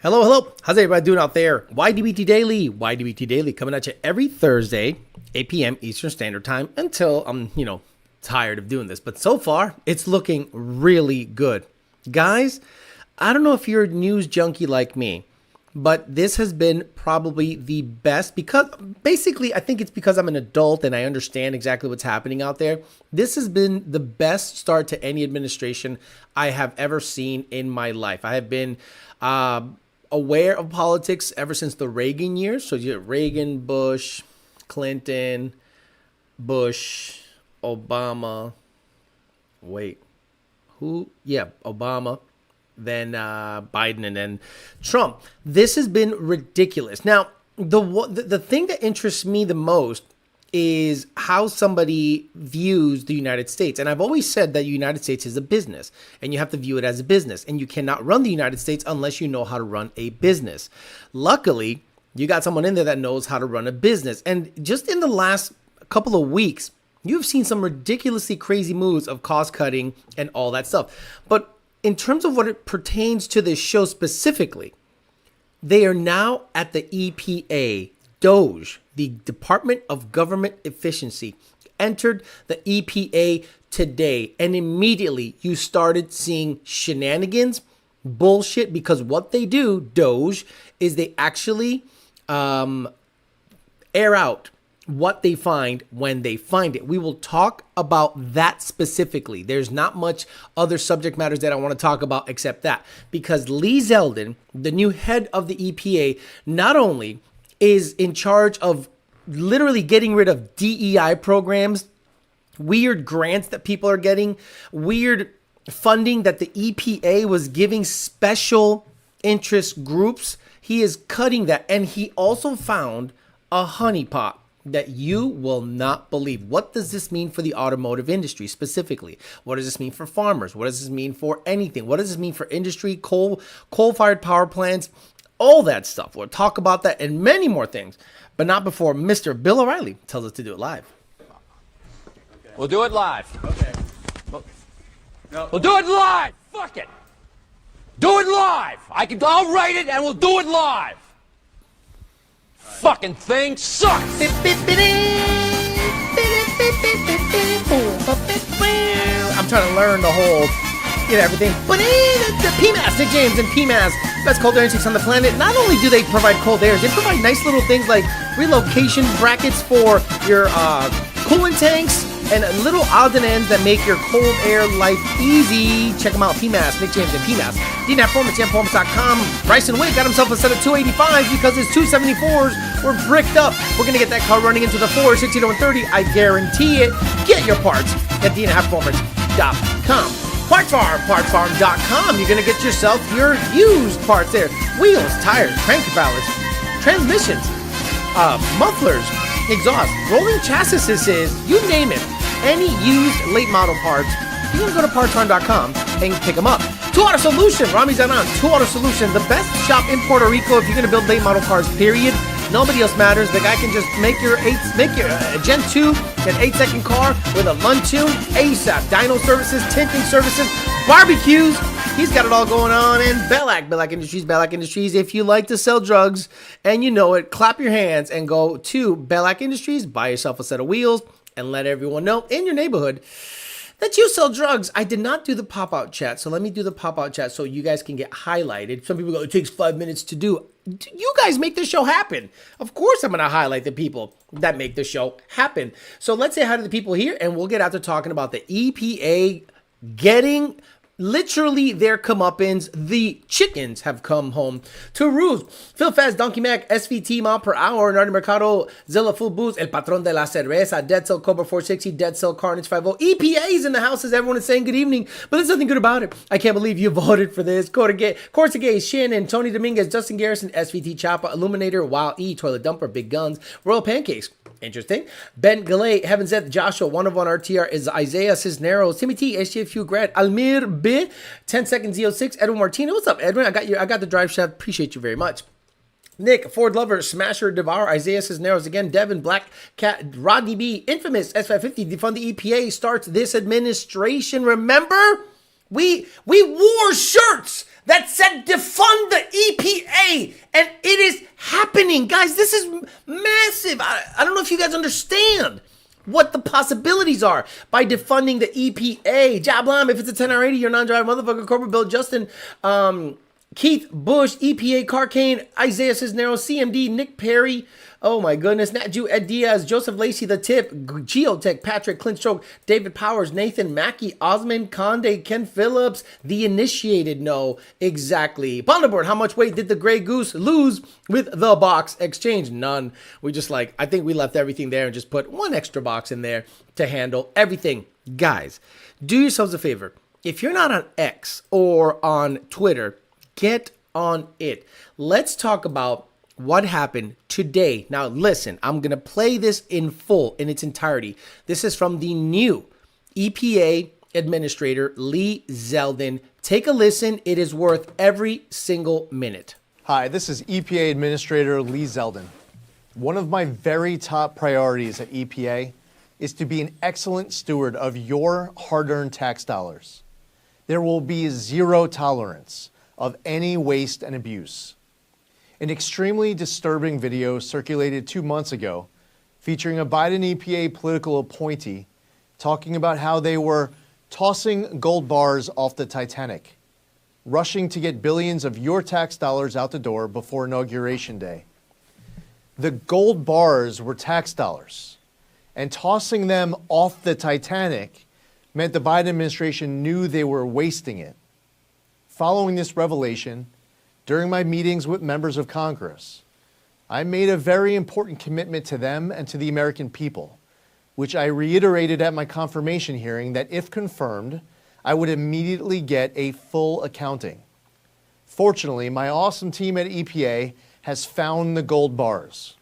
Hello, hello. How's everybody doing out there? YDBT Daily coming at you every Thursday, 8 p.m. Eastern Standard Time until I'm, tired of doing this. But so far, it's looking really good. Guys, I don't know if you're a news junkie like me, but this has been probably the best because basically I think it's because I'm an adult and I understand exactly what's happening out there. This has been the best start to any administration I have ever seen in my life. I have been aware of politics ever since the Reagan years. So you get Reagan, Bush, Clinton, Bush, Obama. Obama. Then Biden, and then Trump. This has been ridiculous. Now, the thing that interests me the most is how somebody views the United States. And I've always said that the United States is a business, and you have to view it as a business. And you cannot run the United States unless you know how to run a business. Luckily, you got someone in there that knows how to run a business. And just in the last couple of weeks, you've seen some ridiculously crazy moves of cost cutting and all that stuff. But in terms of what it pertains to this show specifically, they are now at the EPA. Doge, the Department of Government Efficiency, entered the EPA today. And immediately you started seeing shenanigans, bullshit, because what they do, Doge, is they actually air out what they find when they find it. We will talk about that specifically. There's not much other subject matters that I want to talk about except that, because Lee Zeldin, the new head of the EPA, not only is in charge of literally getting rid of DEI programs, weird grants that people are getting, weird funding that the EPA was giving special interest groups. He is cutting that. And he also found a honeypot that you will not believe. What does this mean for the automotive industry specifically? What does this mean for farmers? What does this mean for anything? What does this mean for industry, coal-fired power plants, all that stuff? We'll talk about that and many more things, but not before Mr. Bill O'Reilly tells us to do it live. Okay. We'll do it live. Okay. We'll do it live. Fuck it. Do it live. I'll write it and we'll do it live. Fucking thing sucks. I'm trying to learn the whole, everything. But the PMAS, Nick James and PMAS, best cold air intakes on the planet. Not only do they provide cold air, they provide nice little things like relocation brackets for your coolant tanks and little odds and ends that make your cold air life easy. Check them out, PMAS, Nick James and PMAS. DNAPformance.com. Bryson Wick got himself a set of 285s because his 274s were bricked up. We're going to get that car running into the 460 to 130. I guarantee it. Get your parts at DNAPformance.com. Parts Farm, partsfarm.com. You're going to get yourself your used parts there. Wheels, tires, crank ballots, transmissions, mufflers, exhaust, rolling chassis, you name it. Any used late model parts, you can go to partsfarm.com and pick them up. 2 Auto Solution, Rami Zanan, 2 Auto Solution, the best shop in Puerto Rico if you're going to build late model cars, period. Nobody else matters. The guy can just make your Gen 2, an 8-second car with a Lund tune, ASAP, dyno services, tinting services, barbecues. He's got it all going on. And Bellac Industries. If you like to sell drugs and you know it, clap your hands and go to Bellac Industries, buy yourself a set of wheels, and let everyone know in your neighborhood that you sell drugs. I did not do the pop-out chat, so let me do the pop-out chat so you guys can get highlighted. Some people go, it takes 5 minutes to do. You guys make this show happen. Of course I'm going to highlight the people that make the show happen. So let's say hi to the people here, and we'll get out to talking about the EPA getting literally their comeuppance. The chickens have come home to roost. Phil Fast, Donkey Mac, SVT mile per hour, Nardi Mercado, Zilla Full Boost, El Patron de la Cerveza, Dead Cell Cobra 460, Dead Cell Carnage 50. EPA's in the house as everyone is saying good evening, but there's nothing good about it. I can't believe you voted for this. Corsa Gay, Shannon, Tony Dominguez, Justin Garrison, SVT Chapa, Illuminator, Wild E, Toilet Dumper, Big Guns, Royal Pancakes. Interesting. Ben Galay, Heaven Said, Joshua, 101 RTR is Isaiah Cisneros, Timothy, HTFU Grad, Almir B, 10 seconds Z06, Edwin Martino. What's up, Edwin? I got the drive shaft. Appreciate you very much. Nick, Ford Lover, Smasher, Devour, Isaiah Cisneros again, Devin, Black Cat, Rodney B, Infamous, S550, Defund the EPA starts this administration. Remember? We wore shirts that said defund the EPA. mean, guys, this is massive. I don't know if you guys understand what the possibilities are by defunding the EPA. Jablam, if it's a 10 or 80, you're non-driver motherfucker. Corporate Bill, Justin, Keith Bush, EPA, Carcane, Isaiah Cisneros, CMD, Nick Perry. Oh my goodness. Nat Jew, Ed Diaz, Joseph Lacey, The Tip, Geotech, Patrick, Clint Stroke, David Powers, Nathan Mackey, Osmond, Conde, Ken Phillips, The Initiated. No, exactly. Bondaboard, how much weight did the Grey Goose lose with the box exchange? None. We just I think we left everything there and just put one extra box in there to handle everything. Guys, do yourselves a favor. If you're not on X or on Twitter, get on it. Let's talk about what happened today. Now, listen, I'm going to play this in full, in its entirety. This is from the new EPA Administrator, Lee Zeldin. Take a listen. It is worth every single minute. Hi, this is EPA Administrator Lee Zeldin. One of my very top priorities at EPA is to be an excellent steward of your hard-earned tax dollars. There will be zero tolerance of any waste and abuse. An extremely disturbing video circulated 2 months ago featuring a Biden EPA political appointee talking about how they were tossing gold bars off the Titanic, rushing to get billions of your tax dollars out the door before Inauguration Day. The gold bars were tax dollars, and tossing them off the Titanic meant the Biden administration knew they were wasting it. Following this revelation, during my meetings with members of Congress, I made a very important commitment to them and to the American people, which I reiterated at my confirmation hearing that if confirmed, I would immediately get a full accounting. Fortunately, my awesome team at EPA has found the gold bars.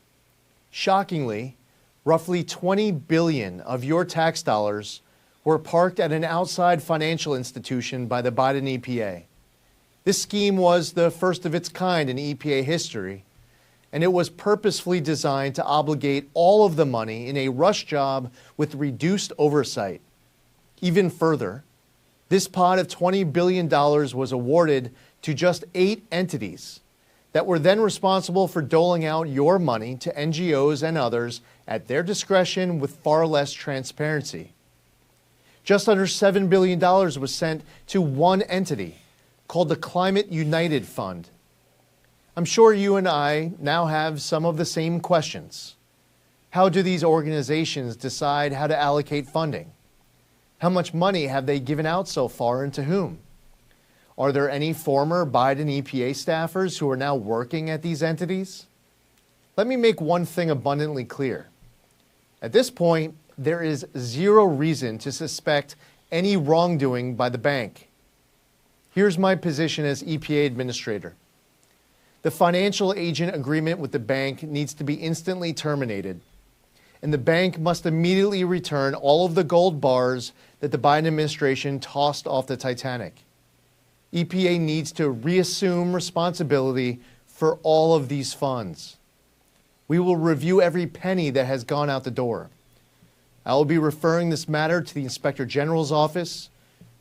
Shockingly, roughly 20 billion of your tax dollars were parked at an outside financial institution by the Biden EPA. This scheme was the first of its kind in EPA history, and it was purposefully designed to obligate all of the money in a rush job with reduced oversight. Even further, this pot of $20 billion was awarded to just 8 entities that were then responsible for doling out your money to NGOs and others at their discretion with far less transparency. Just under $7 billion was sent to one entity, called the Climate United Fund. I'm sure you and I now have some of the same questions. How do these organizations decide how to allocate funding? How much money have they given out so far and to whom? Are there any former Biden EPA staffers who are now working at these entities? Let me make one thing abundantly clear. At this point, there is zero reason to suspect any wrongdoing by the bank. Here's my position as EPA Administrator. The financial agent agreement with the bank needs to be instantly terminated, and the bank must immediately return all of the gold bars that the Biden administration tossed off the Titanic. EPA needs to reassume responsibility for all of these funds. We will review every penny that has gone out the door. I will be referring this matter to the Inspector General's office,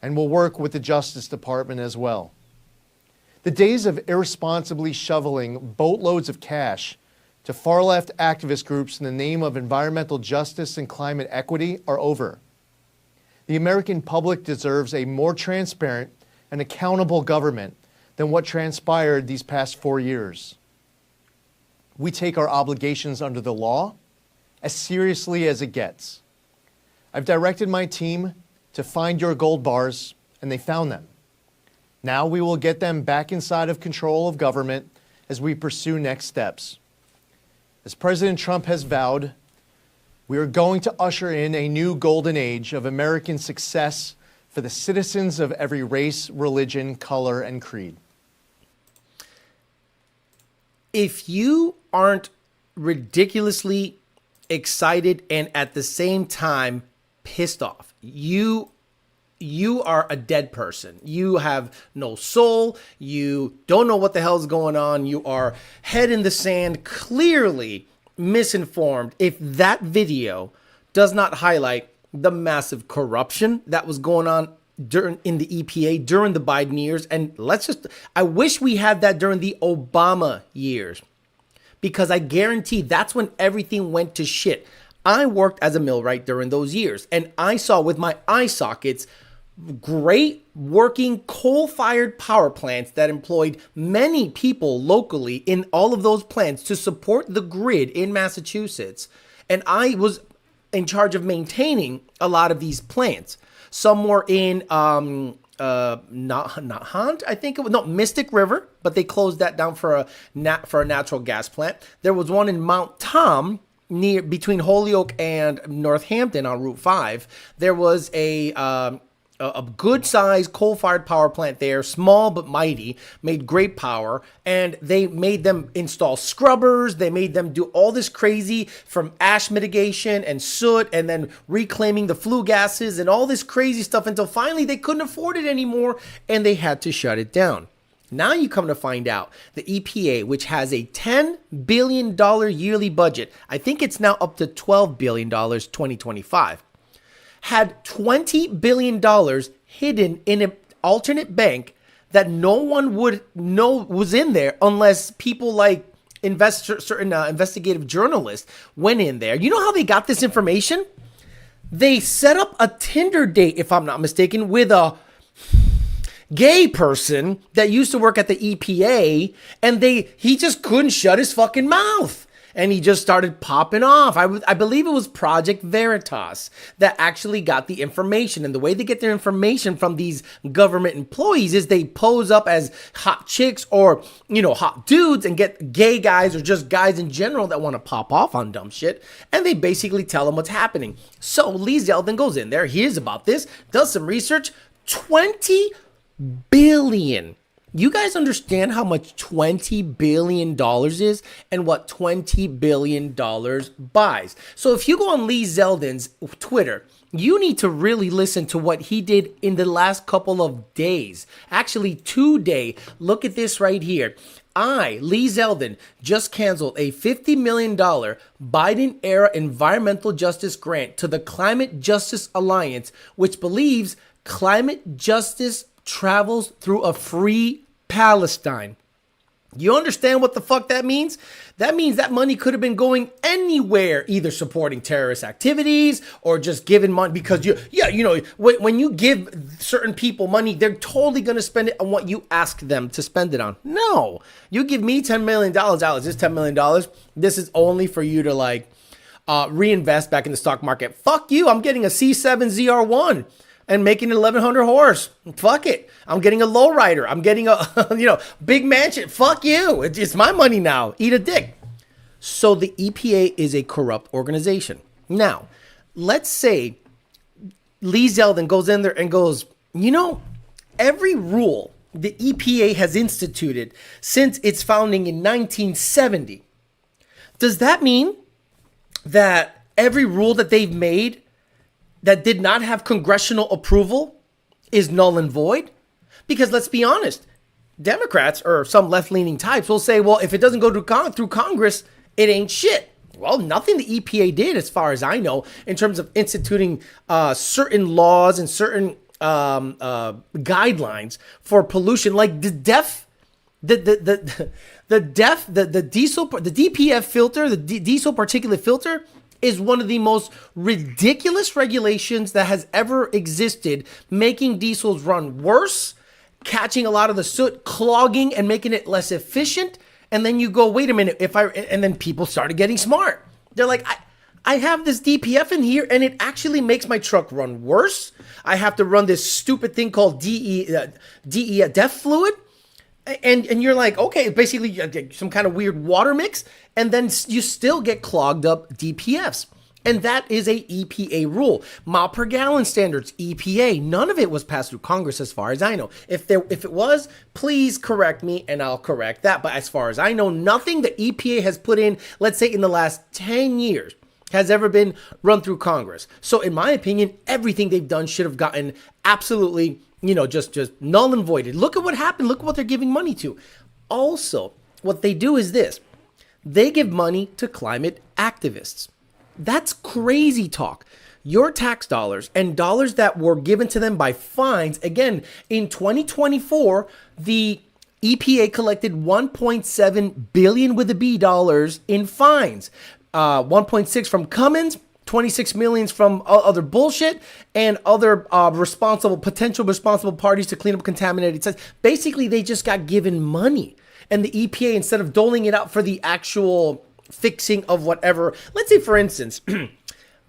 and will work with the Justice Department as well. The days of irresponsibly shoveling boatloads of cash to far-left activist groups in the name of environmental justice and climate equity are over. The American public deserves a more transparent and accountable government than what transpired these past 4 years. We take our obligations under the law as seriously as it gets. I've directed my team to find your gold bars, and they found them. Now we will get them back inside of control of government as we pursue next steps. As President Trump has vowed, we are going to usher in a new golden age of American success for the citizens of every race, religion, color, and creed. If you aren't ridiculously excited and at the same time pissed off, you are a dead person. You have no soul. You don't know what the hell's going on. You are head in the sand, clearly misinformed. If that video does not highlight the massive corruption that was going on in the EPA during the Biden years, and I wish we had that during the Obama years. because I guarantee that's when everything went to shit. I worked as a millwright during those years, and I saw with my eye sockets great working coal-fired power plants that employed many people locally in all of those plants to support the grid in Massachusetts. And I was in charge of maintaining a lot of these plants. Some were in not Hunt, I think it was, no, Mystic River, but they closed that down for a natural gas plant. There was one in Mount Tom near between Holyoke and Northampton on Route 5. There was a good-sized coal-fired power plant there, small but mighty, made great power, and they made them install scrubbers. They made them do all this crazy from ash mitigation and soot and then reclaiming the flue gases and all this crazy stuff until finally they couldn't afford it anymore and they had to shut it down. Now you come to find out the EPA, which has a $10 billion yearly budget, I think it's now up to $12 billion 2025, had $20 billion hidden in an alternate bank that no one would know was in there unless people like certain investigative journalists went in there. You know how they got this information? They set up a Tinder date, if I'm not mistaken, with a gay person that used to work at the EPA, and he just couldn't shut his fucking mouth. And he just started popping off. I believe it was Project Veritas that actually got the information. And the way they get their information from these government employees is they pose up as hot chicks or, hot dudes and get gay guys or just guys in general that want to pop off on dumb shit. And they basically tell them what's happening. So Lee Zeldin goes in there, hears about this, does some research. 20 billion. You guys understand how much $20 billion is and what $20 billion buys. So if you go on Lee Zeldin's Twitter, you need to really listen to what he did in the last couple of days. Actually, today. Look at this right here. Lee Zeldin, just canceled a $50 million Biden-era environmental justice grant to the Climate Justice Alliance, which believes climate justice travels through a free Palestine. You understand what the fuck that means? That means that money could have been going anywhere, either supporting terrorist activities or just giving money because when you give certain people money, they're totally going to spend it on what you ask them to spend it on. No, you give me $10 million, Alex, this $10 million, this is only for you to reinvest back in the stock market. Fuck you. I'm getting a C7 ZR1. And making an 1100 horse. Fuck it. I'm getting a lowrider. I'm getting a, big mansion. Fuck you. It's my money now. Eat a dick. So the EPA is a corrupt organization. Now, let's say Lee Zeldin goes in there and goes, every rule the EPA has instituted since its founding in 1970, does that mean that every rule that they've made that did not have congressional approval is null and void? Because let's be honest, Democrats or some left-leaning types will say, well, if it doesn't go through Congress, it ain't shit. Well, nothing the EPA did, as far as I know, in terms of instituting certain laws and certain guidelines for pollution, like the DPF filter, the diesel particulate filter, is one of the most ridiculous regulations that has ever existed, making diesels run worse, catching a lot of the soot, clogging and making it less efficient. And then you go, wait a minute, and then people started getting smart. They're like, I have this DPF in here and it actually makes my truck run worse. I have to run this stupid thing called DEF fluid. And you're like, okay, basically some kind of weird water mix, and then you still get clogged up DPFs. And that is a EPA rule. Mile per gallon standards, EPA. None of it was passed through Congress as far as I know. If it was, please correct me and I'll correct that. But as far as I know, nothing the EPA has put in, let's say in the last 10 years, has ever been run through Congress. So in my opinion, everything they've done should have gotten absolutely just null and voided. Look at what happened. Look at what they're giving money to. Also, what they do is this. They give money to climate activists. That's crazy talk. Your tax dollars and dollars that were given to them by fines. Again, in 2024, the EPA collected 1.7 billion with a B dollars in fines. 1.6 from Cummins, 26 million from other bullshit, and other potential responsible parties to clean up contaminated sites. Basically, they just got given money. And the EPA, instead of doling it out for the actual fixing of whatever, let's say, for instance,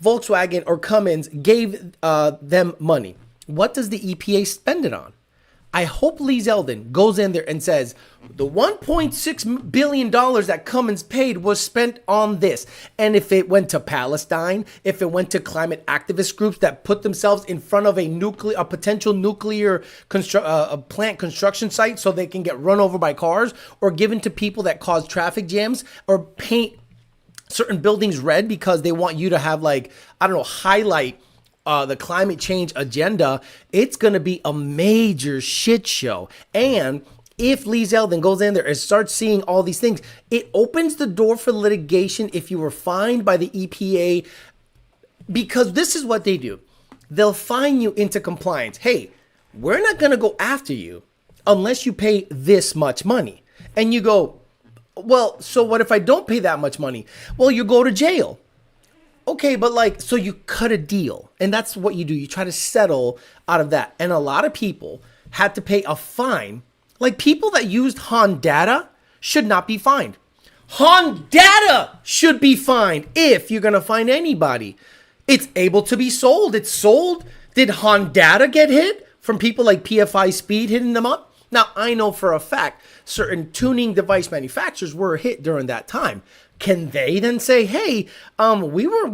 Volkswagen or Cummins gave them money. What does the EPA spend it on? I hope Lee Zeldin goes in there and says, the $1.6 billion that Cummins paid was spent on this. And if it went to Palestine, if it went to climate activist groups that put themselves in front of a potential nuclear plant construction site so they can get run over by cars, or given to people that cause traffic jams, or paint certain buildings red because they want you to have, like, I don't know, highlight the climate change agenda, it's going to be a major shit show. And if Lee Zeldin goes in there and starts seeing all these things, it opens the door for litigation if you were fined by the EPA, because this is what they do. They'll fine you into compliance. Hey, we're not going to go after you unless you pay this much money. And you go, well, so what if I don't pay that much money? Well, you go to jail. Okay, but like, so you cut a deal, and that's what you do. You try to settle out of that. And a lot of people had to pay a fine. Like, people that used Honda should not be fined. Honda should be fined if you're going to find anybody. It's able to be sold. It's sold. Did Honda get hit from people like PFI Speed hitting them up? Now, I know for a fact certain tuning device manufacturers were hit during that time. Can they then say, "Hey, we weren't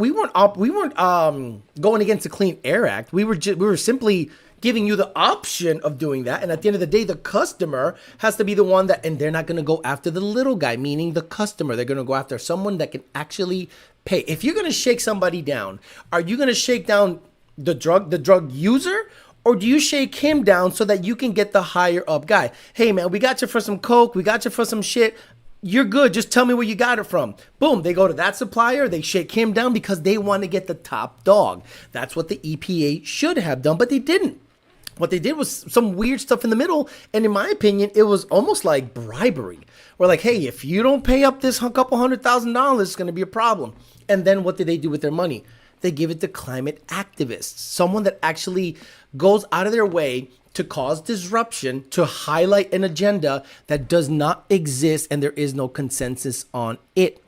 going against the Clean Air Act. We were simply giving you the option of doing that." And at the end of the day, the customer has to be the one that, and they're not going to go after the little guy, meaning the customer. They're going to go after someone that can actually pay. If you're going to shake somebody down, are you going to shake down the drug user? Or do you shake him down so that you can get the higher up guy? Hey, man, we got you for some coke. We got you for some shit. You're good. Just tell me where you got it from. Boom. They go to that supplier. They shake him down because they want to get the top dog. That's what the EPA should have done, but they didn't. What they did was some weird stuff in the middle. And in my opinion, it was almost like bribery. We're like, hey, if you don't pay up this couple $100,000, it's going to be a problem. And then what did they do with their money? They give it to climate activists, someone that actually goes out of their way to cause disruption, to highlight an agenda that does not exist and there is no consensus on it.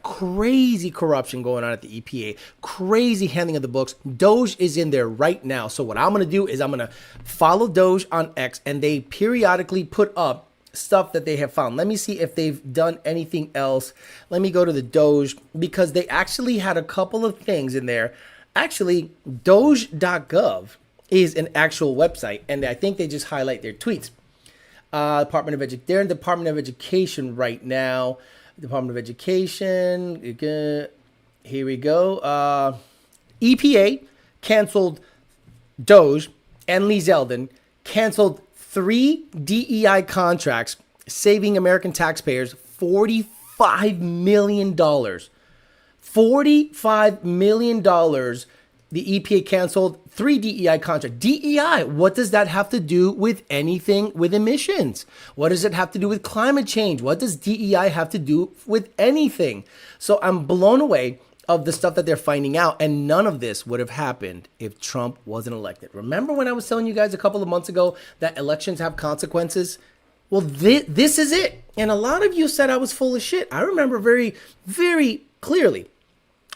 Crazy corruption going on at the EPA, crazy handling of the books. Doge is in there right now. So what I'm going to do is I'm going to follow Doge on X, and they periodically put up stuff that they have found. Let me see if they've done anything else. Let me go to the Doge, because they actually had a couple of things in there. Actually, Doge.gov is an actual website, and I think they just highlight their tweets. They're in Department of Education right now. Department of Education. Here we go. EPA canceled Doge, and Lee Zeldin canceled 3 DEI contracts, saving American taxpayers $45 million. $45 million. The EPA canceled 3 DEI contracts. DEI, what does that have to do with anything with emissions? What does it have to do with climate change? What does DEI have to do with anything? So I'm blown away of the stuff that they're finding out, and none of this would have happened if Trump wasn't elected. Remember when I was telling you guys a couple of months ago that elections have consequences? Well, this is it. And a lot of you said I was full of shit. I remember very, very clearly.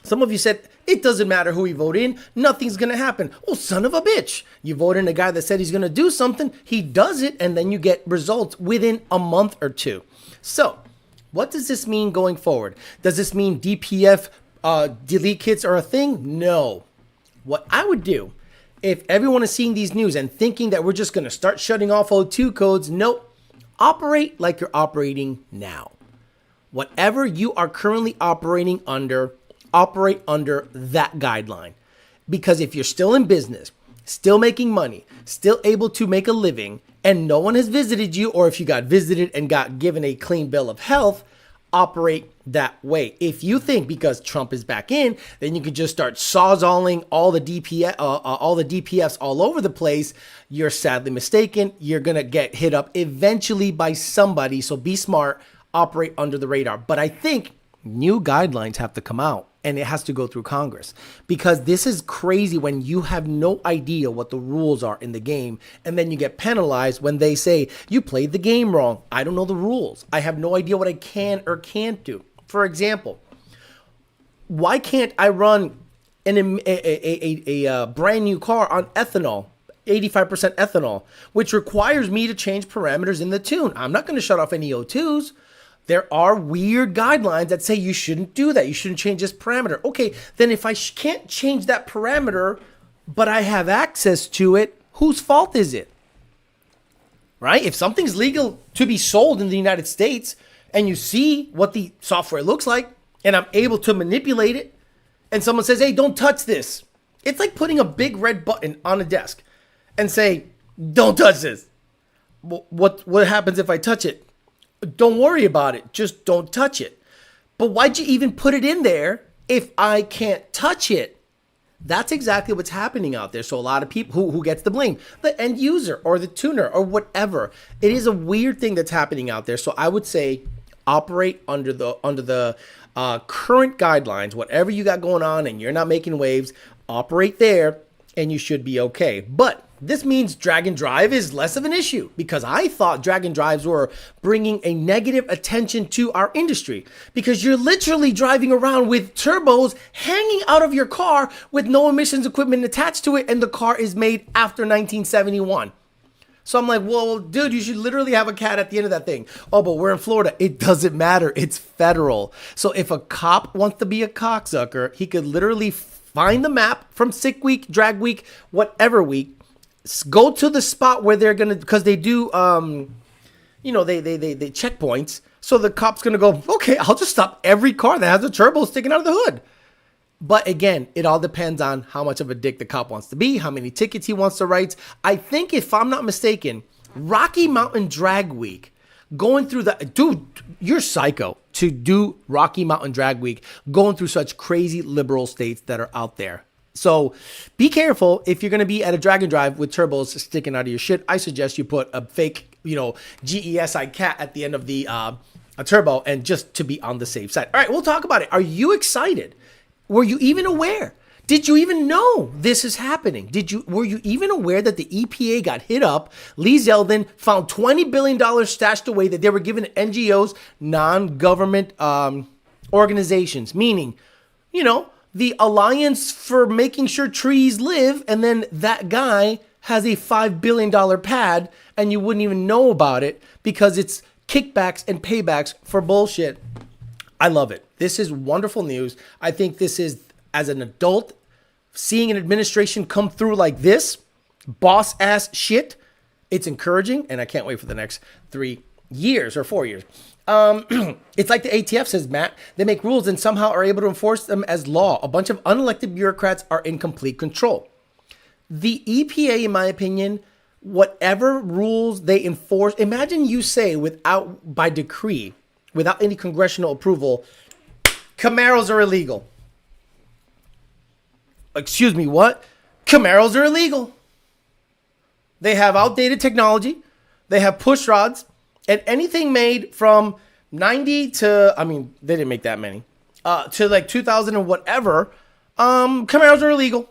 Some of you said, it doesn't matter who you vote in, nothing's going to happen. Well, son of a bitch. You vote in a guy that said he's going to do something, he does it, and then you get results within a month or two. So, what does this mean going forward? Does this mean DPF delete kits are a thing? No. What I would do, if everyone is seeing these news and thinking that we're just going to start shutting off O2 codes, nope. Operate like you're operating now. Whatever you are currently operating under, operate under that guideline. Because if you're still in business, still making money, still able to make a living, and no one has visited you, or if you got visited and got given a clean bill of health, operate that way. If you think because Trump is back in, then you can just start sawzalling all the DPFs all over the place, you're sadly mistaken. You're going to get hit up eventually by somebody. So be smart, operate under the radar. But I think new guidelines have to come out. And it has to go through Congress, because this is crazy when you have no idea what the rules are in the game. And then you get penalized when they say you played the game wrong. I don't know the rules. I have no idea what I can or can't do. For example, why can't I run a brand new car on ethanol, 85% ethanol, which requires me to change parameters in the tune? I'm not going to shut off any O2s. There are weird guidelines that say you shouldn't do that. You shouldn't change this parameter. Okay, then if I can't change that parameter, but I have access to it, whose fault is it? Right? If something's legal to be sold in the United States and you see what the software looks like and I'm able to manipulate it and someone says, hey, don't touch this. It's like putting a big red button on a desk and say, don't touch this. What happens if I touch it? Don't worry about it. Just don't touch it. But why'd you even put it in there if I can't touch it? That's exactly what's happening out there. So a lot of people, who gets the blame? The end user or the tuner or whatever. It is a weird thing that's happening out there. So I would say operate under the current guidelines. Whatever you got going on and you're not making waves, operate there and you should be okay. But this means drag and drive is less of an issue, because I thought drag and drives were bringing a negative attention to our industry, because you're literally driving around with turbos hanging out of your car with no emissions equipment attached to it, and the car is made after 1971. So I'm like, well, dude, you should literally have a cat at the end of that thing. Oh, but we're in Florida. It doesn't matter. It's federal. So if a cop wants to be a cocksucker, he could literally find the map from sick week, drag week, whatever week, go to the spot where they're going to, because they do, they checkpoints. So the cop's going to go, okay, I'll just stop every car that has a turbo sticking out of the hood. But again, it all depends on how much of a dick the cop wants to be, how many tickets he wants to write. I think, if I'm not mistaken, Rocky Mountain Drag Week, going through the, dude, you're psycho to do Rocky Mountain Drag Week, going through such crazy liberal states that are out there. So be careful if you're going to be at a drag and drive with turbos sticking out of your shit. I suggest you put a fake, GESI cat at the end of the a turbo, and just to be on the safe side. All right, we'll talk about it. Are you excited? Were you even aware? Did you even know this is happening? Were you even aware that the EPA got hit up? Lee Zeldin found $20 billion stashed away that they were given to NGOs, non-government organizations, meaning, the Alliance for Making Sure Trees Live, and then that guy has a $5 billion pad and you wouldn't even know about it because it's kickbacks and paybacks for bullshit. I love it. This is wonderful news. I think this is, as an adult, seeing an administration come through like this, boss ass shit, it's encouraging, and I can't wait for the next 3 years or 4 years. It's like the ATF says, Matt, they make rules and somehow are able to enforce them as law. A bunch of unelected bureaucrats are in complete control. The EPA, in my opinion, whatever rules they enforce, imagine you say by decree, without any congressional approval, Camaros are illegal. Excuse me, what? Camaros are illegal. They have outdated technology. They have push rods. And anything made from 90 to, they didn't make that many, to like 2000 and whatever, Camaros are illegal.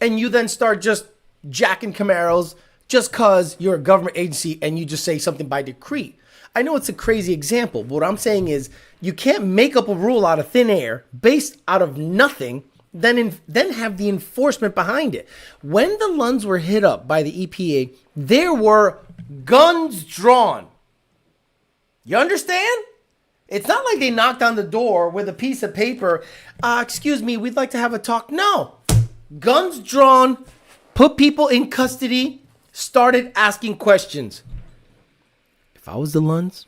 And you then start just jacking Camaros just because you're a government agency and you just say something by decree. I know it's a crazy example, but what I'm saying is you can't make up a rule out of thin air based out of nothing, then have the enforcement behind it. When the Lunds were hit up by the EPA, there were guns drawn. You understand? It's not like they knocked on the door with a piece of paper. Excuse me, we'd like to have a talk. No. Guns drawn, put people in custody, started asking questions. If I was the Lunds,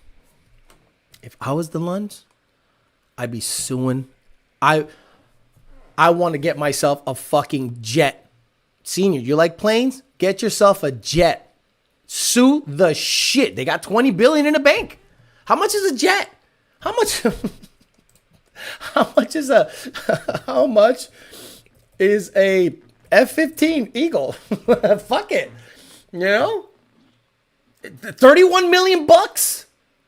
I'd be suing. I want to get myself a fucking jet. Senior, you like planes? Get yourself a jet. Sue the shit. They got $20 billion in the bank. How much is a jet? How much? How much is a? How much is a F-15 Eagle? Fuck it, you know. 31 million bucks.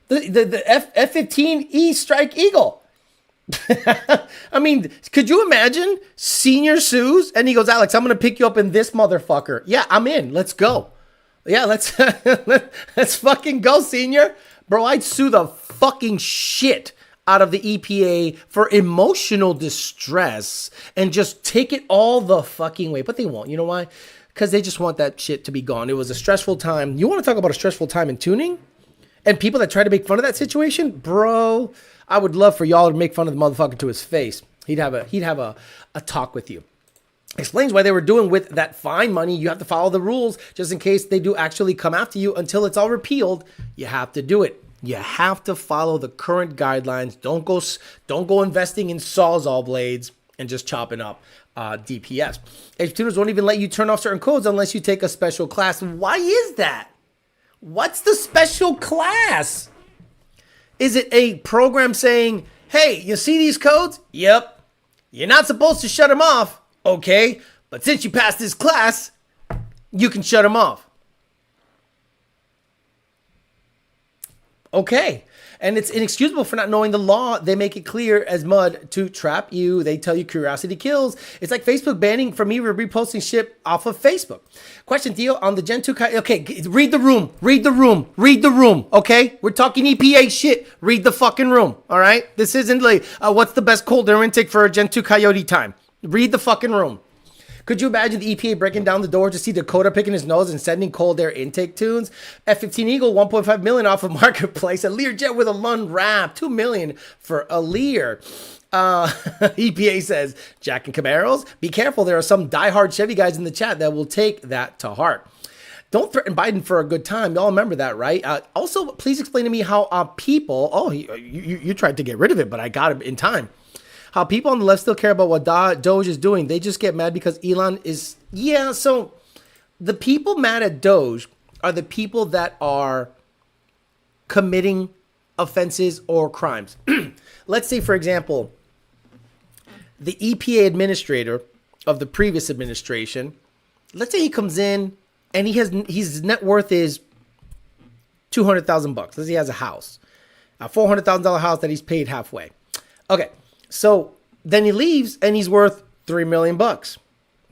The F-15E Strike Eagle. I mean, could you imagine Senior sues and he goes, Alex, I'm gonna pick you up in this motherfucker. Yeah, I'm in. Let's go. Yeah, let's let's fucking go, Senior. Bro, I'd sue the fucking shit out of the EPA for emotional distress and just take it all the fucking way. But they won't. You know why? Because they just want that shit to be gone. It was a stressful time. You want to talk about a stressful time in tuning? And people that try to make fun of that situation? Bro, I would love for y'all to make fun of the motherfucker to his face. He'd have a talk with you. Explains why they were doing with that fine money. You have to follow the rules just in case they do actually come after you until it's all repealed. You have to do it. You have to follow the current guidelines. Don't go investing in Sawzall blades and just chopping up DPS. Edge tuners won't even let you turn off certain codes unless you take a special class. Why is that? What's the special class? Is it a program saying, hey, you see these codes? Yep. You're not supposed to shut them off. Okay. But since you passed this class, you can shut them off. Okay. And it's inexcusable for not knowing the law. They make it clear as mud to trap you. They tell you curiosity kills. It's like Facebook banning for me reposting shit off of Facebook. Question, Theo, on the Gen 2. Okay, read the room. Read the room. Read the room. Okay? We're talking EPA shit. Read the fucking room. All right? This isn't like, what's the best cold air intake for a Gen 2 Coyote time? Read the fucking room. Could you imagine the EPA breaking down the door to see Dakota picking his nose and sending cold air intake tunes? F-15 Eagle, 1.5 million off of Marketplace. A Learjet with a Lund wrap, 2 million for a Lear. EPA says, Jack and Camaros, be careful. There are some diehard Chevy guys in the chat that will take that to heart. Don't threaten Biden for a good time. Y'all remember that, right? Also, please explain to me how people, you tried to get rid of it, but I got it in time. How people on the left still care about what Doge is doing. They just get mad because Elon is... Yeah, so the people mad at Doge are the people that are committing offenses or crimes. Let's say, for example, the EPA administrator of the previous administration, let's say he comes in and his net worth is $200,000. Let's say he has a house, a $400,000 house that he's paid halfway. Okay. So then he leaves and he's worth $3 million.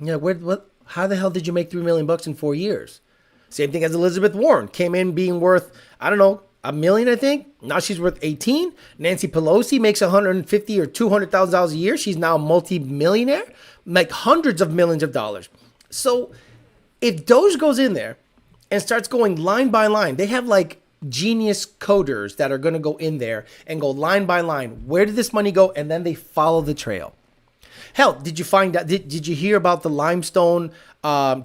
Yeah, what? How the hell did you make $3 million in 4 years? Same thing as Elizabeth Warren came in being worth, I don't know, $1 million, I think. Now she's worth 18. Nancy Pelosi makes $150,000 or $200,000 a year. She's now a multi-millionaire, like hundreds of millions of dollars. So if Doge goes in there and starts going line by line, they have like genius coders that are going to go in there and go line by line. Where did this money go? And then they follow the trail. Hell, did you find out? Did you hear about the limestone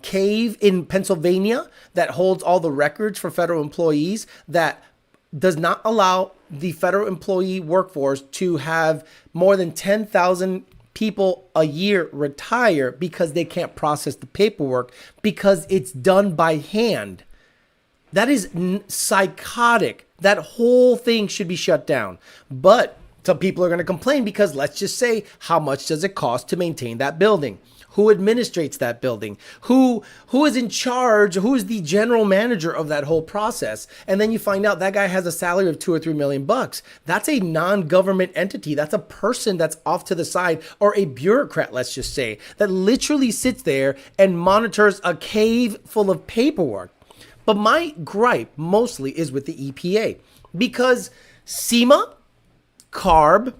cave in Pennsylvania that holds all the records for federal employees that does not allow the federal employee workforce to have more than 10,000 people a year retire because they can't process the paperwork because it's done by hand? That is psychotic. That whole thing should be shut down. But some people are going to complain because let's just say, how much does it cost to maintain that building? Who administrates that building? Who is in charge? Who is the general manager of that whole process? And then you find out that guy has a salary of $2 or $3 million. That's a non-government entity. That's a person that's off to the side, or a bureaucrat, let's just say, that literally sits there and monitors a cave full of paperwork. But my gripe mostly is with the EPA because SEMA, CARB,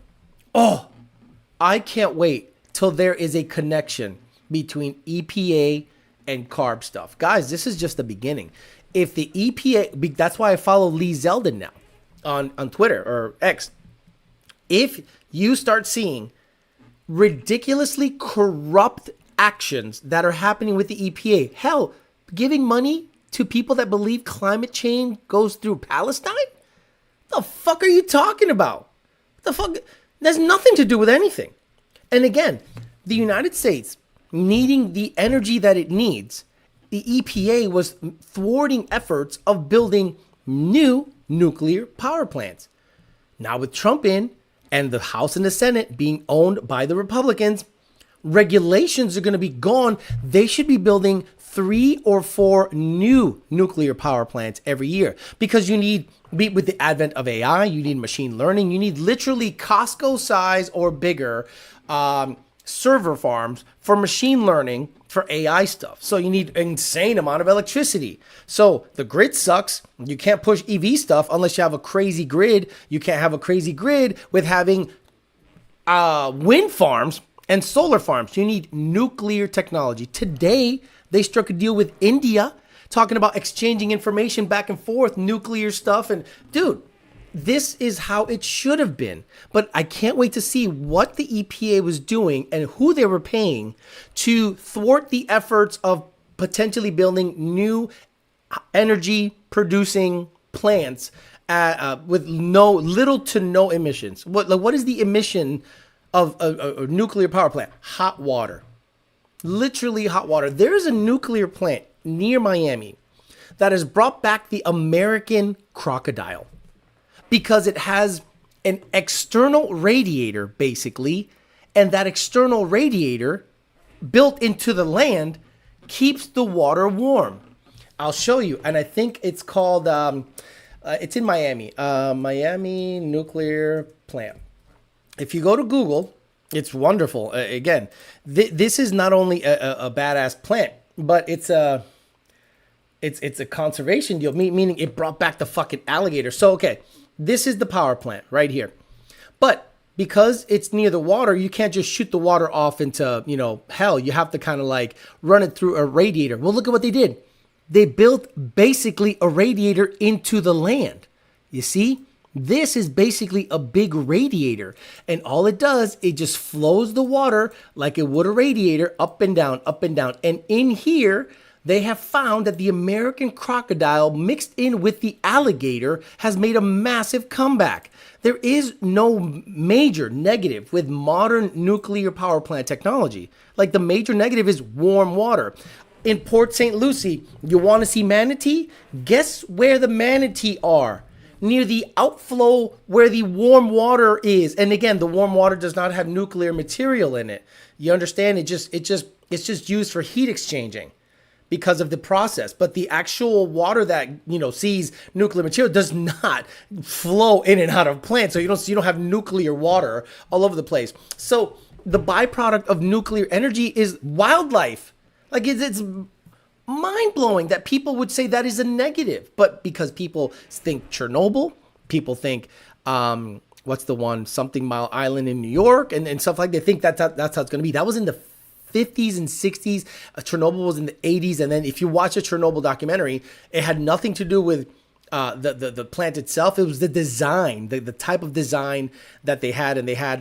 I can't wait till there is a connection between EPA and CARB stuff. Guys, this is just the beginning. If the EPA, that's why I follow Lee Zeldin now on Twitter or X. If you start seeing ridiculously corrupt actions that are happening with the EPA, hell, giving money to people that believe climate change goes through Palestine? The fuck are you talking about? The fuck? There's nothing to do with anything. And again, the United States needing the energy that it needs, the EPA was thwarting efforts of building new nuclear power plants. Now with Trump in and the House and the Senate being owned by the Republicans, regulations are going to be gone. They should be building 3 or 4 new nuclear power plants every year because you need, with the advent of AI, you need machine learning. You need literally Costco size or bigger server farms for machine learning for AI stuff. So you need an insane amount of electricity. So the grid sucks. You can't push EV stuff unless you have a crazy grid. You can't have a crazy grid with having wind farms and solar farms. You need nuclear technology. Today, they struck a deal with India talking about exchanging information back and forth, nuclear stuff. And dude, this is how it should have been. But I can't wait to see what the EPA was doing and who they were paying to thwart the efforts of potentially building new energy producing plants with little to no emissions. What is the emission of a nuclear power plant? Hot water. Literally hot water. There is a nuclear plant near Miami that has brought back the American crocodile because it has an external radiator, basically, and that external radiator built into the land keeps the water warm. I'll show you, and I think it's called, it's in Miami, Miami nuclear plant. If you go to Google, it's wonderful. Again, this is not only a badass plant, but it's a conservation deal, meaning it brought back the fucking alligator. So, okay, this is the power plant right here. But because it's near the water, you can't just shoot the water off into, hell. You have to kind of like run it through a radiator. Well, look at what they did. They built basically a radiator into the land. You see? This is basically a big radiator, and all it does, it just flows the water like it would a radiator up and down, up and down. And in here, they have found that the American crocodile mixed in with the alligator has made a massive comeback. There is no major negative with modern nuclear power plant technology. Like the major negative is warm water. In Port St. Lucie, you want to see manatee? Guess where the manatee are? Near the outflow where the warm water is. And again, the warm water does not have nuclear material in it. You understand? It's just used for heat exchanging because of the process. But the actual water that, sees nuclear material does not flow in and out of plants. So you don't have nuclear water all over the place. So the byproduct of nuclear energy is wildlife. Like it's mind-blowing that people would say that is a negative, but because people think Chernobyl, people think what's the one, something Mile Island in New York and stuff like that. They think that's how it's going to be. That was in the 50s and 60s. Chernobyl was in the 80s, and then if you watch a Chernobyl documentary, it had nothing to do with the plant itself. It was the design, the type of design that they had, and they had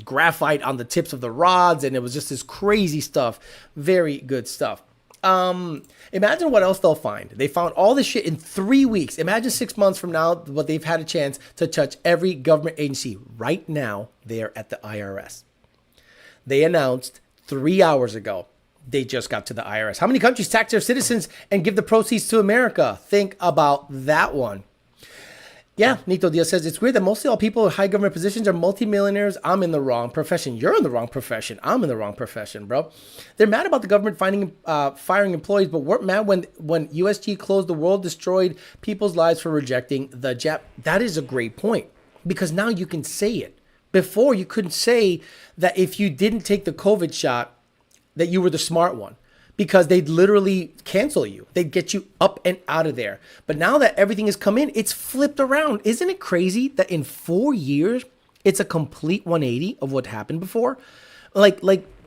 graphite on the tips of the rods, and it was just this crazy stuff. Very good stuff. Imagine what else they'll find. They found all this shit in 3 weeks. Imagine 6 months from now, what they've had a chance to touch every government agency. Right now, they're at the IRS. They announced 3 hours ago, they just got to the IRS. How many countries tax their citizens and give the proceeds to America? Think about that one. Yeah, Nito Diaz says, it's weird that mostly all people in high government positions are multimillionaires. I'm in the wrong profession. You're in the wrong profession. I'm in the wrong profession, bro. They're mad about the government firing employees, but weren't mad when USG closed the world, destroyed people's lives for rejecting the jab. That is a great point, because now you can say it. Before, you couldn't say that if you didn't take the COVID shot, that you were the smart one, because they'd literally cancel you. They'd get you up and out of there. But now that everything has come in, it's flipped around. Isn't it crazy that in 4 years, it's a complete 180 of what happened before? Like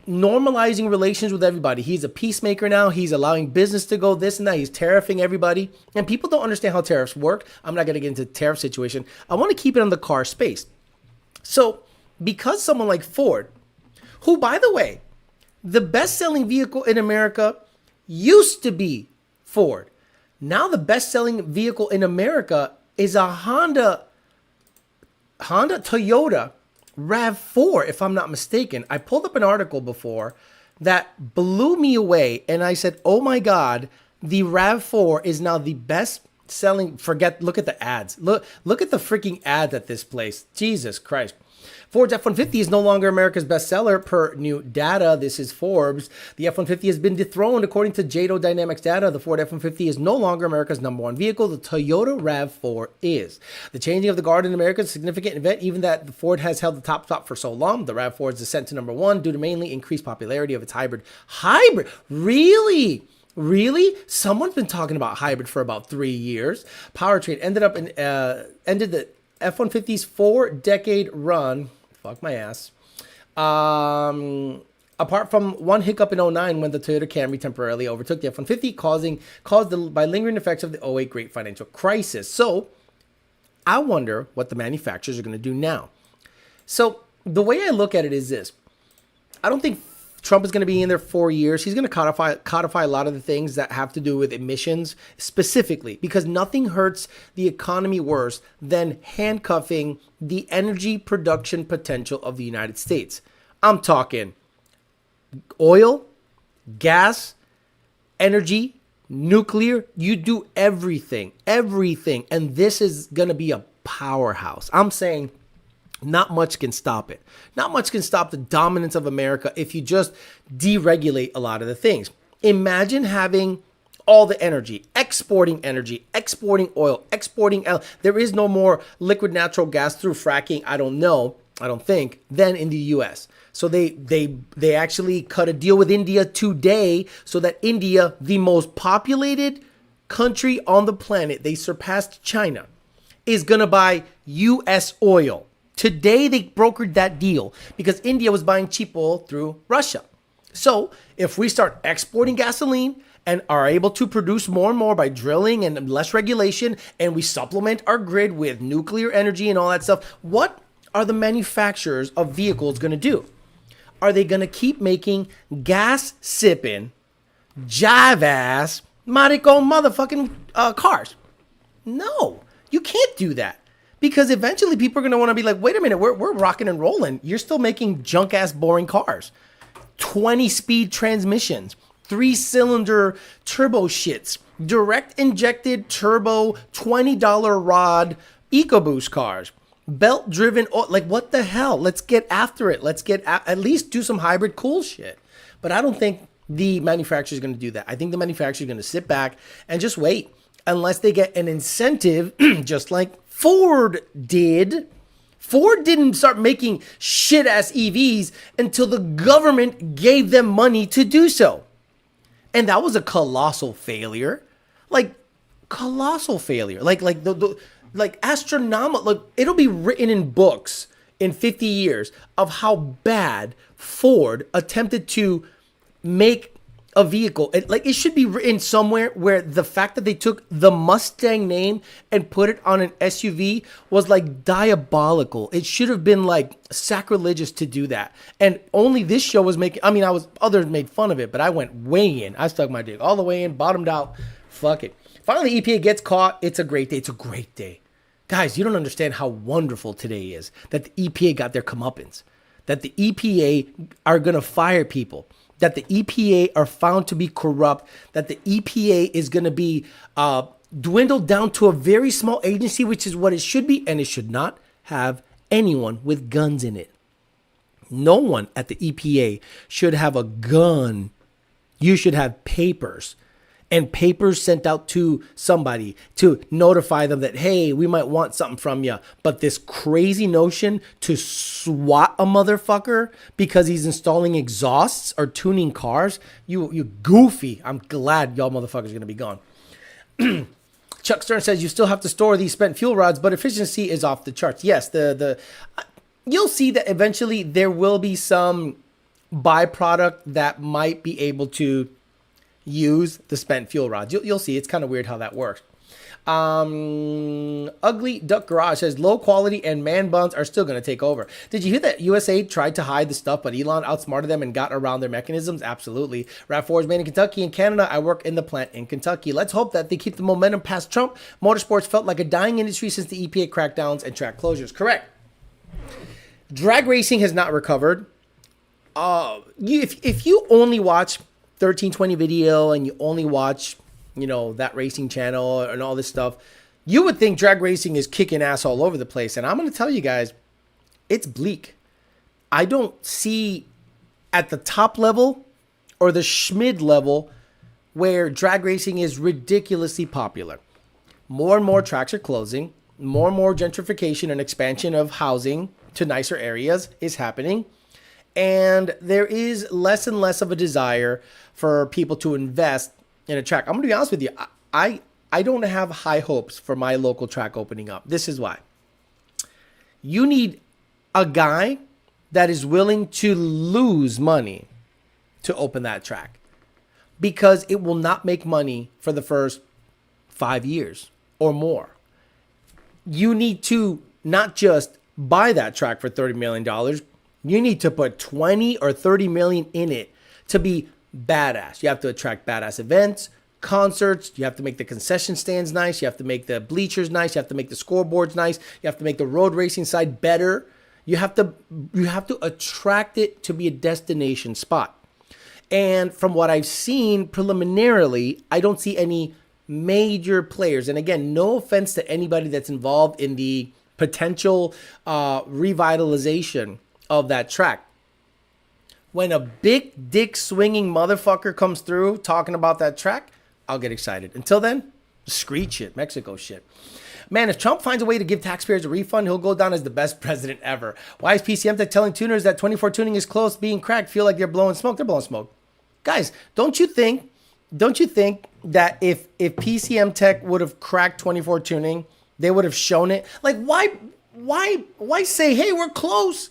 normalizing relations with everybody. He's a peacemaker now. He's allowing business to go this and that. He's tariffing everybody. And people don't understand how tariffs work. I'm not going to get into the tariff situation. I want to keep it on the car space. So because someone like Ford, who, by the way, the best-selling vehicle in America used to be Ford. Now the best-selling vehicle in America is a Honda Toyota RAV4, if I'm not mistaken. I pulled up an article before that blew me away, and I said, oh my God, the RAV4 is now the best selling. Look at the ads. Look at the freaking ads at this place. Jesus Christ. Ford's F-150 is no longer America's bestseller per new data. This is Forbes. The F-150 has been dethroned according to JATO Dynamics data. The Ford F-150 is no longer America's #1 vehicle. The Toyota RAV4 is. The changing of the guard in America is a significant event, even that the Ford has held the top spot for so long. The RAV4's descent to #1 due to mainly increased popularity of its hybrid. Hybrid? Really? Really? Someone's been talking about hybrid for about 3 years. Powertrain ended the F-150's 4-decade run. Fuck my ass. Apart from one hiccup in 2009 when the Toyota Camry temporarily overtook the F-150, caused by lingering effects of the 2008 great financial crisis. So I wonder what the manufacturers are going to do now. So the way I look at it is this. I don't think Trump is going to be in there 4 years. He's going to codify a lot of the things that have to do with emissions specifically, because nothing hurts the economy worse than handcuffing the energy production potential of the United States. I'm talking oil, gas, energy, nuclear. You do everything. And this is going to be a powerhouse. I'm saying not much can stop it. Not much can stop the dominance of America if you just deregulate a lot of the things. Imagine having all the energy, exporting oil, there is no more liquid natural gas through fracking, I don't think, than in the US. So they actually cut a deal with India today so that India, the most populated country on the planet, they surpassed China, is going to buy US oil. Today, they brokered that deal because India was buying cheap oil through Russia. So if we start exporting gasoline and are able to produce more and more by drilling and less regulation, and we supplement our grid with nuclear energy and all that stuff, what are the manufacturers of vehicles going to do? Are they going to keep making gas-sipping, jive-ass, maricon motherfucking cars? No, you can't do that. Because eventually people are going to want to be like, wait a minute, we're rocking and rolling. You're still making junk-ass boring cars. 20-speed transmissions, 3-cylinder turbo shits, direct injected turbo, $20 rod EcoBoost cars, belt-driven, like what the hell? Let's get after it. Let's at least do some hybrid cool shit. But I don't think the manufacturer is going to do that. I think the manufacturer is going to sit back and just wait unless they get an incentive, just like Ford did. Ford didn't start making shit-ass EVs until the government gave them money to do so. And that was a colossal failure. Like, colossal failure. Like astronomical. Like, it'll be written in books in 50 years of how bad Ford attempted to make a vehicle. It should be written somewhere where the fact that they took the Mustang name and put it on an SUV was like diabolical. It should have been like sacrilegious to do that. And only this show was making, others made fun of it, but I went way in. I stuck my dick all the way in, bottomed out. Fuck it. Finally, EPA gets caught. It's a great day. It's a great day. Guys, you don't understand how wonderful today is that the EPA got their comeuppance, that the EPA are going to fire people, that the EPA are found to be corrupt, that the EPA is going to be dwindled down to a very small agency, which is what it should be, and it should not have anyone with guns in it. No one at the EPA should have a gun. You should have papers, and papers sent out to somebody to notify them that, hey, we might want something from you. But this crazy notion to swat a motherfucker because he's installing exhausts or tuning cars, you goofy. I'm glad y'all motherfuckers are going to be gone. Chuck Stern says you still have to store these spent fuel rods, but efficiency is off the charts. Yes, you'll see that eventually there will be some byproduct that might be able to use the spent fuel rods. You'll see. It's kind of weird how that works. Ugly Duck Garage says low quality and man buns are still going to take over. Did you hear that USA tried to hide the stuff, but Elon outsmarted them and got around their mechanisms? Absolutely. RAV4 is made in Kentucky and Canada. I work in the plant in Kentucky. Let's hope that they keep the momentum past Trump. Motorsports felt like a dying industry since the EPA crackdowns and track closures. Correct. Drag racing has not recovered. If you only watch 1320 video and you only watch that racing channel and all this stuff, you would think drag racing is kicking ass all over the place. And I'm going to tell you guys, it's bleak. I don't see at the top level or the schmid level where drag racing is ridiculously popular. More and more tracks are closing. More and more gentrification and expansion of housing to nicer areas is happening. And there is less and less of a desire for people to invest in a track. I'm going to be honest with you. I don't have high hopes for my local track opening up. This is why. You need a guy that is willing to lose money to open that track, because it will not make money for the first 5 years or more. You need to not just buy that track for $30 million. You need to put 20 or 30 million in it to be badass. You have to attract badass events, concerts. You have to make the concession stands nice. You have to make the bleachers nice. You have to make the scoreboards nice. You have to make the road racing side better. You have to attract it to be a destination spot. And from what I've seen preliminarily, I don't see any major players. And again, no offense to anybody that's involved in the potential revitalization of that track. When a big dick swinging motherfucker comes through talking about that track, I'll get excited. Until then, screech shit, Mexico shit. Man, if Trump finds a way to give taxpayers a refund, he'll go down as the best president ever. Why is PCM Tech telling tuners that 24 tuning is close to being cracked? Feel like they're blowing smoke? They're blowing smoke. Guys, don't you think that if PCM Tech would have cracked 24 tuning, they would have shown it? Like, why say, hey, we're close?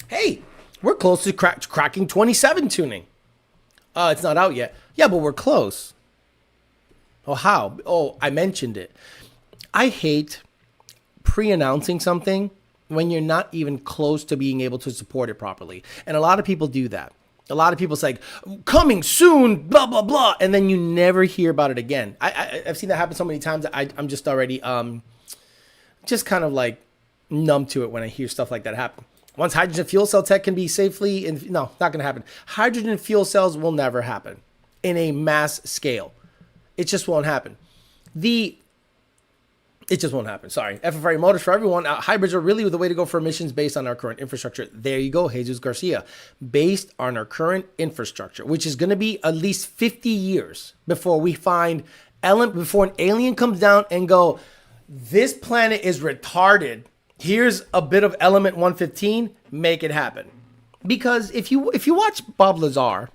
Hey, we're close to cracking 27 tuning. It's not out yet. Yeah, but we're close. Oh, how? Oh, I mentioned it. I hate pre-announcing something when you're not even close to being able to support it properly. And a lot of people do that. A lot of people say, coming soon, blah, blah, blah. And then you never hear about it again. I've seen that happen so many times that I'm just already just kind of like numb to it when I hear stuff like that happen. Once hydrogen fuel cell tech can be safely, no, not going to happen. Hydrogen fuel cells will never happen in a mass scale. It just won't happen. It just won't happen. Sorry. FFRA motors for everyone. Hybrids are really the way to go for emissions based on our current infrastructure. There you go, Jesus Garcia. Based on our current infrastructure, which is going to be at least 50 years before we find before an alien comes down and go, this planet is retarded. Here's a bit of element 115. Make it happen. Because if you watch Bob Lazar,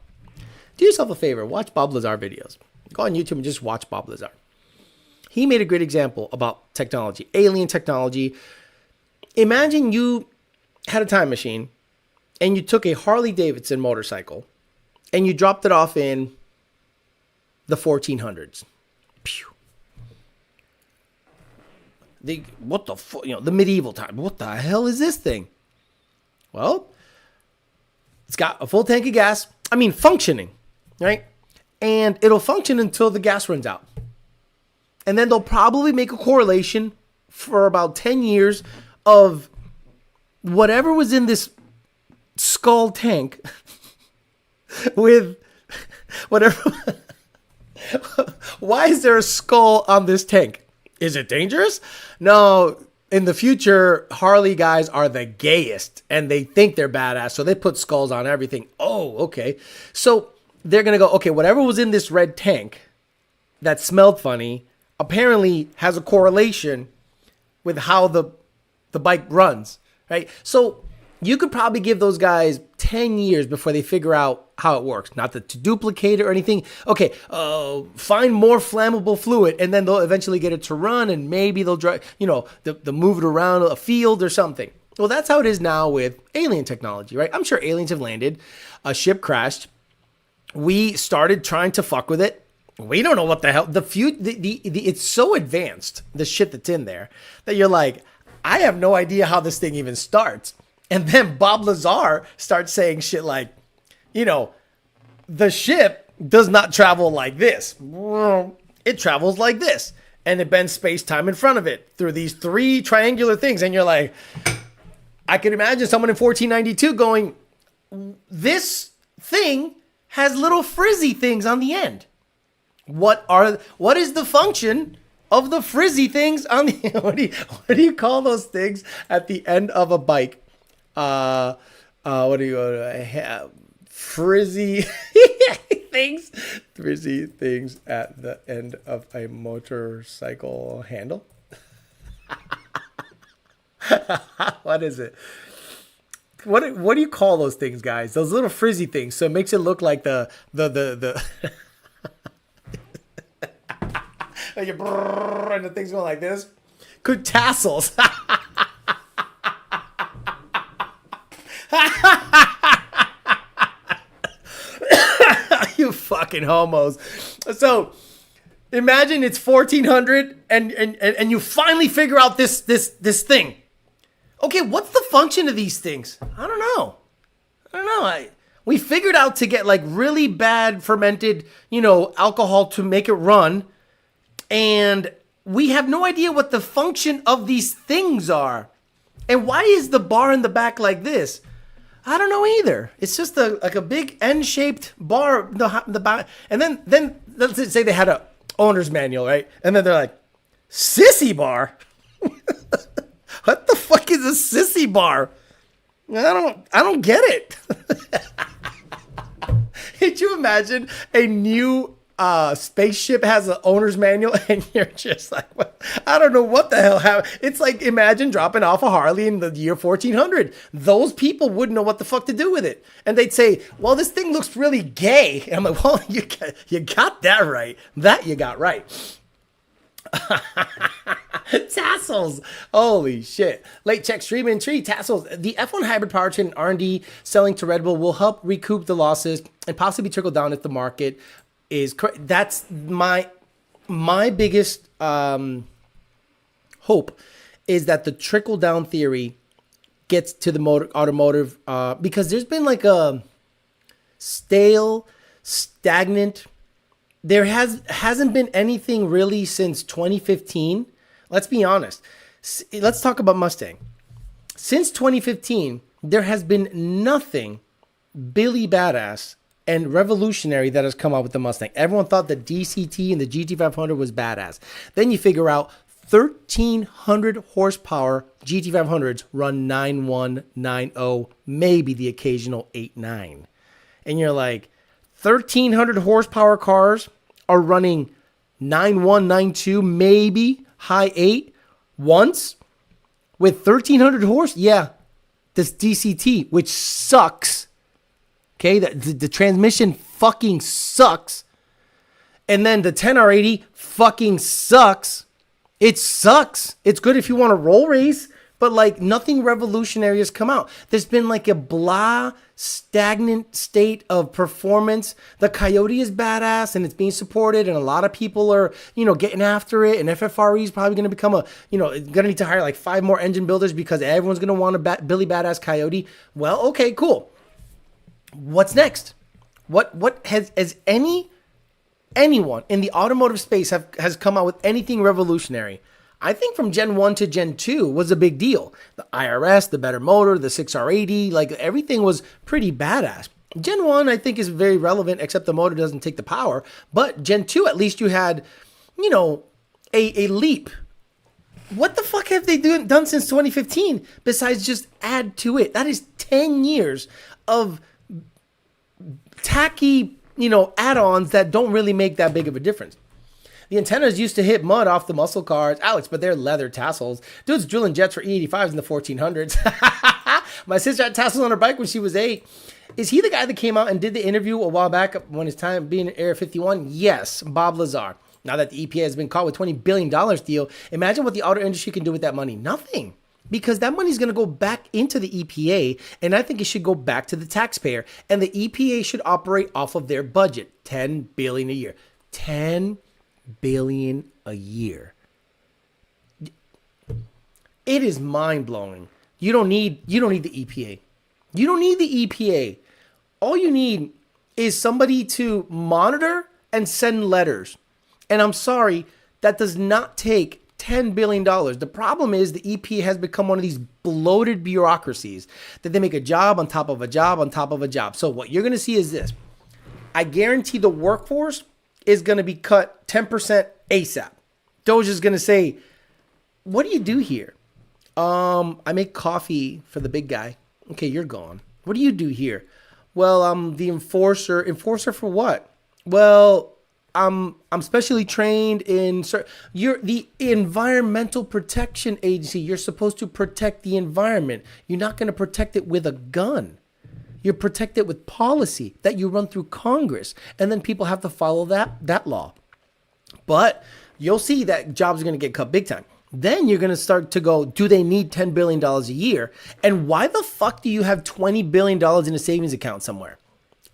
do yourself a favor. Watch Bob Lazar videos. Go on YouTube and just watch Bob Lazar. He made a great example about technology, alien technology. Imagine you had a time machine and you took a Harley Davidson motorcycle and you dropped it off in the 1400s. Pew. The medieval time. What the hell is this thing? Well, it's got a full tank of gas. Functioning, right? And it'll function until the gas runs out. And then they'll probably make a correlation for about 10 years of whatever was in this skull tank with whatever. Why is there a skull on this tank? Is it dangerous? No. In the future, Harley guys are the gayest and they think they're badass. So they put skulls on everything. Oh, okay. So they're going to go, okay, whatever was in this red tank that smelled funny apparently has a correlation with how the bike runs, right? So you could probably give those guys 10 years before they figure out how it works. Not to duplicate it or anything. Okay, find more flammable fluid, and then they'll eventually get it to run, and maybe they'll drive, they'll move it around a field or something. Well, that's how it is now with alien technology, right? I'm sure aliens have landed. A ship crashed. We started trying to fuck with it. We don't know what the hell. It's so advanced, the shit that's in there, that you're like, I have no idea how this thing even starts. And then Bob Lazar starts saying shit like, the ship does not travel like this. It travels like this. And it bends space-time in front of it through these 3 triangular things. And you're like, I can imagine someone in 1492 going, this thing has little frizzy things on the end. What is the function of the frizzy things on the what do you call those things at the end of a bike? What do you have? Frizzy things, frizzy things at the end of a motorcycle handle. What is it? What do you call those things, guys? Those little frizzy things. So it makes it look like the like you brrr, and the thing's going like this. Good tassels. You fucking homos. So imagine it's 1400 and you finally figure out this thing. Okay, what's the function of these things? I don't know. We figured out to get like really bad fermented, alcohol to make it run. And we have no idea what the function of these things are. And why is the bar in the back like this? I don't know either. It's just like a big N-shaped bar. The back, and then let's say they had a owner's manual, right? And then they're like, sissy bar. What the fuck is a sissy bar? I don't get it. Could you imagine a new spaceship has an owner's manual and you're just like, what? I don't know what the hell happened. It's like, imagine dropping off a Harley in the year 1400. Those people wouldn't know what the fuck to do with it. And they'd say, well, this thing looks really gay. And I'm like, well, you got that right. That you got right. Tassels. Holy shit. Late check streaming tree tassels. The F1 hybrid powertrain R&D selling to Red Bull will help recoup the losses and possibly trickle down if the market is correct. That's my biggest hope, is that the trickle down theory gets to the automotive, because there's been like a stagnant. There hasn't been anything really since 2015. Let's be honest. Let's talk about Mustang. Since 2015, there has been nothing Billy Badass and revolutionary that has come out with the Mustang. Everyone thought the DCT and the GT500 was badass. Then you figure out 1,300 horsepower GT500s run 9.190, maybe the occasional 8.9. And you're like, 1,300 horsepower cars are running 9.192, maybe high 8 once with 1,300 horse. Yeah, this DCT, which sucks. Okay, the transmission fucking sucks. And then the 10R80 fucking sucks. It sucks. It's good if you want to roll race, but like nothing revolutionary has come out. There's been like a blah, stagnant state of performance. The Coyote is badass and it's being supported, and a lot of people are, getting after it. And FFRE is probably going to become going to need to hire like 5 more engine builders because everyone's going to want a Billy Badass Coyote. Well, okay, cool. What's next? What has anyone in the automotive space has come out with anything revolutionary? I think from Gen 1 to Gen 2 was a big deal. The IRS, the better motor, the 6R80, like everything was pretty badass. Gen 1 I think is very relevant, except the motor doesn't take the power. But Gen 2, at least you had, a leap. What the fuck have they done since 2015 besides just add to it? That is 10 years of tacky, add-ons that don't really make that big of a difference. The antennas used to hit mud off the muscle cars, Alex, but they're leather tassels. Dude's drilling jets for E85s in the 1400s. My sister had tassels on her bike when she was 8. Is he the guy that came out and did the interview a while back when his time being in Area 51? Yes, Bob Lazar. Now that the EPA has been caught with $20 billion deal, imagine what the auto industry can do with that money. Nothing. Because that money is going to go back into the EPA, and I think it should go back to the taxpayer. And the EPA should operate off of their budget, $10 billion a year. $10 billion a year. It is mind-blowing. You don't need the EPA. You don't need the EPA. All you need is somebody to monitor and send letters. And I'm sorry, that does not take $10 billion. The problem is the EPA has become one of these bloated bureaucracies that they make a job on top of a job on top of a job. So what you're going to see is this. I guarantee the workforce is going to be cut 10% ASAP. Doge is going to say, what do you do here? I make coffee for the big guy. Okay, you're gone. What do you do here? Well, I'm the enforcer. Enforcer for what? Well, I'm specially trained in. You're the Environmental Protection Agency. You're supposed to protect the environment. You're not going to protect it with a gun. You protect it with policy that you run through Congress, and then people have to follow that law. But you'll see that jobs are going to get cut big time. Then you're going to start to go, do they need $10 billion a year? And why the fuck do you have $20 billion in a savings account somewhere?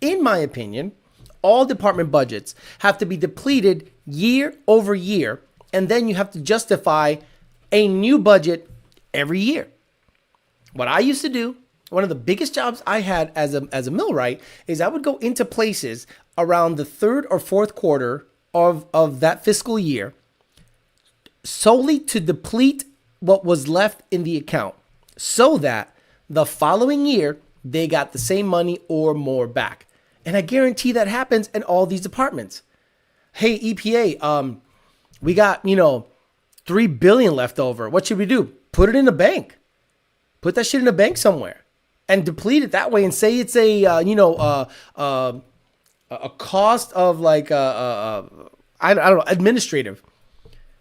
In my opinion, all department budgets have to be depleted year over year, and then you have to justify a new budget every year. What I used to do, one of the biggest jobs I had as a millwright, is I would go into places around the third or fourth quarter of that fiscal year solely to deplete what was left in the account so that the following year they got the same money or more back. And I guarantee that happens in all these departments. Hey, EPA, we got, $3 billion left over. What should we do? Put it in a bank. Put that shit in a bank somewhere and deplete it that way and say it's a cost of like, I don't know, administrative.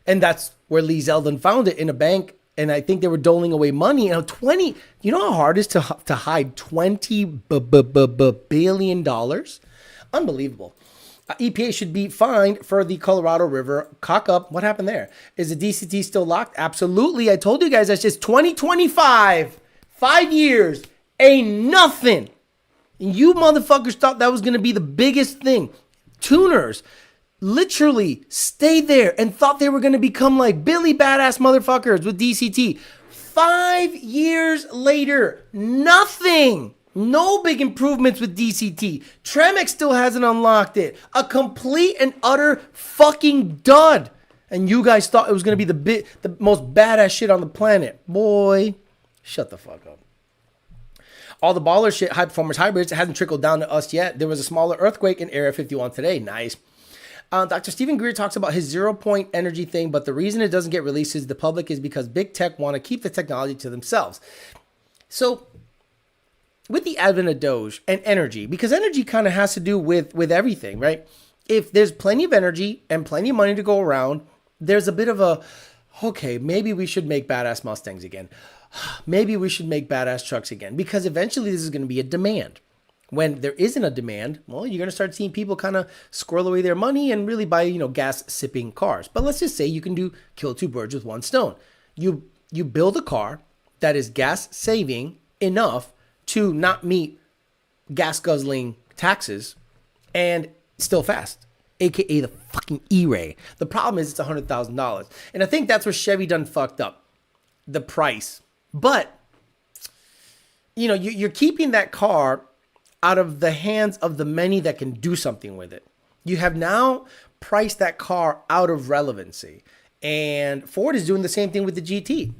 And that's where Lee Zeldin found it, in a bank. And I think they were doling away money. How hard it is to hide $20 billion? Unbelievable. EPA should be fined for the Colorado River cock up. What happened there? Is the DCT still locked? Absolutely. I told you guys that's just 2025. 5 years. Ain't nothing. And you motherfuckers thought that was going to be the biggest thing. Tuners literally stayed there and thought they were going to become like Billy Badass motherfuckers with DCT. 5 years later, nothing. No big improvements with DCT. Tremex still hasn't unlocked it. A complete and utter fucking dud. And you guys thought it was going to be the most badass shit on the planet. Boy, shut the fuck up. All the baller shit, high performance hybrids, it hasn't trickled down to us yet. There was a smaller earthquake in Area 51 today. Nice. Dr. Stephen Greer talks about his 0-point energy thing, but the reason it doesn't get released to the public is because big tech want to keep the technology to themselves. So with the advent of Doge and energy, because energy kind of has to do with everything, right? If there's plenty of energy and plenty of money to go around, there's a bit of a, okay, maybe we should make badass Mustangs again. Maybe we should make badass trucks again, because eventually this is going to be a demand. When there isn't a demand, well, you're going to start seeing people kind of squirrel away their money and really buy, gas sipping cars. But let's just say you can kill two birds with one stone. You build a car that is gas saving enough to not meet gas guzzling taxes and still fast, aka the fucking E-Ray. The problem is it's $100,000. And I think that's where Chevy done fucked up. The price. But, you're keeping that car out of the hands of the many that can do something with it. You have now priced that car out of relevancy. And Ford is doing the same thing with the GT.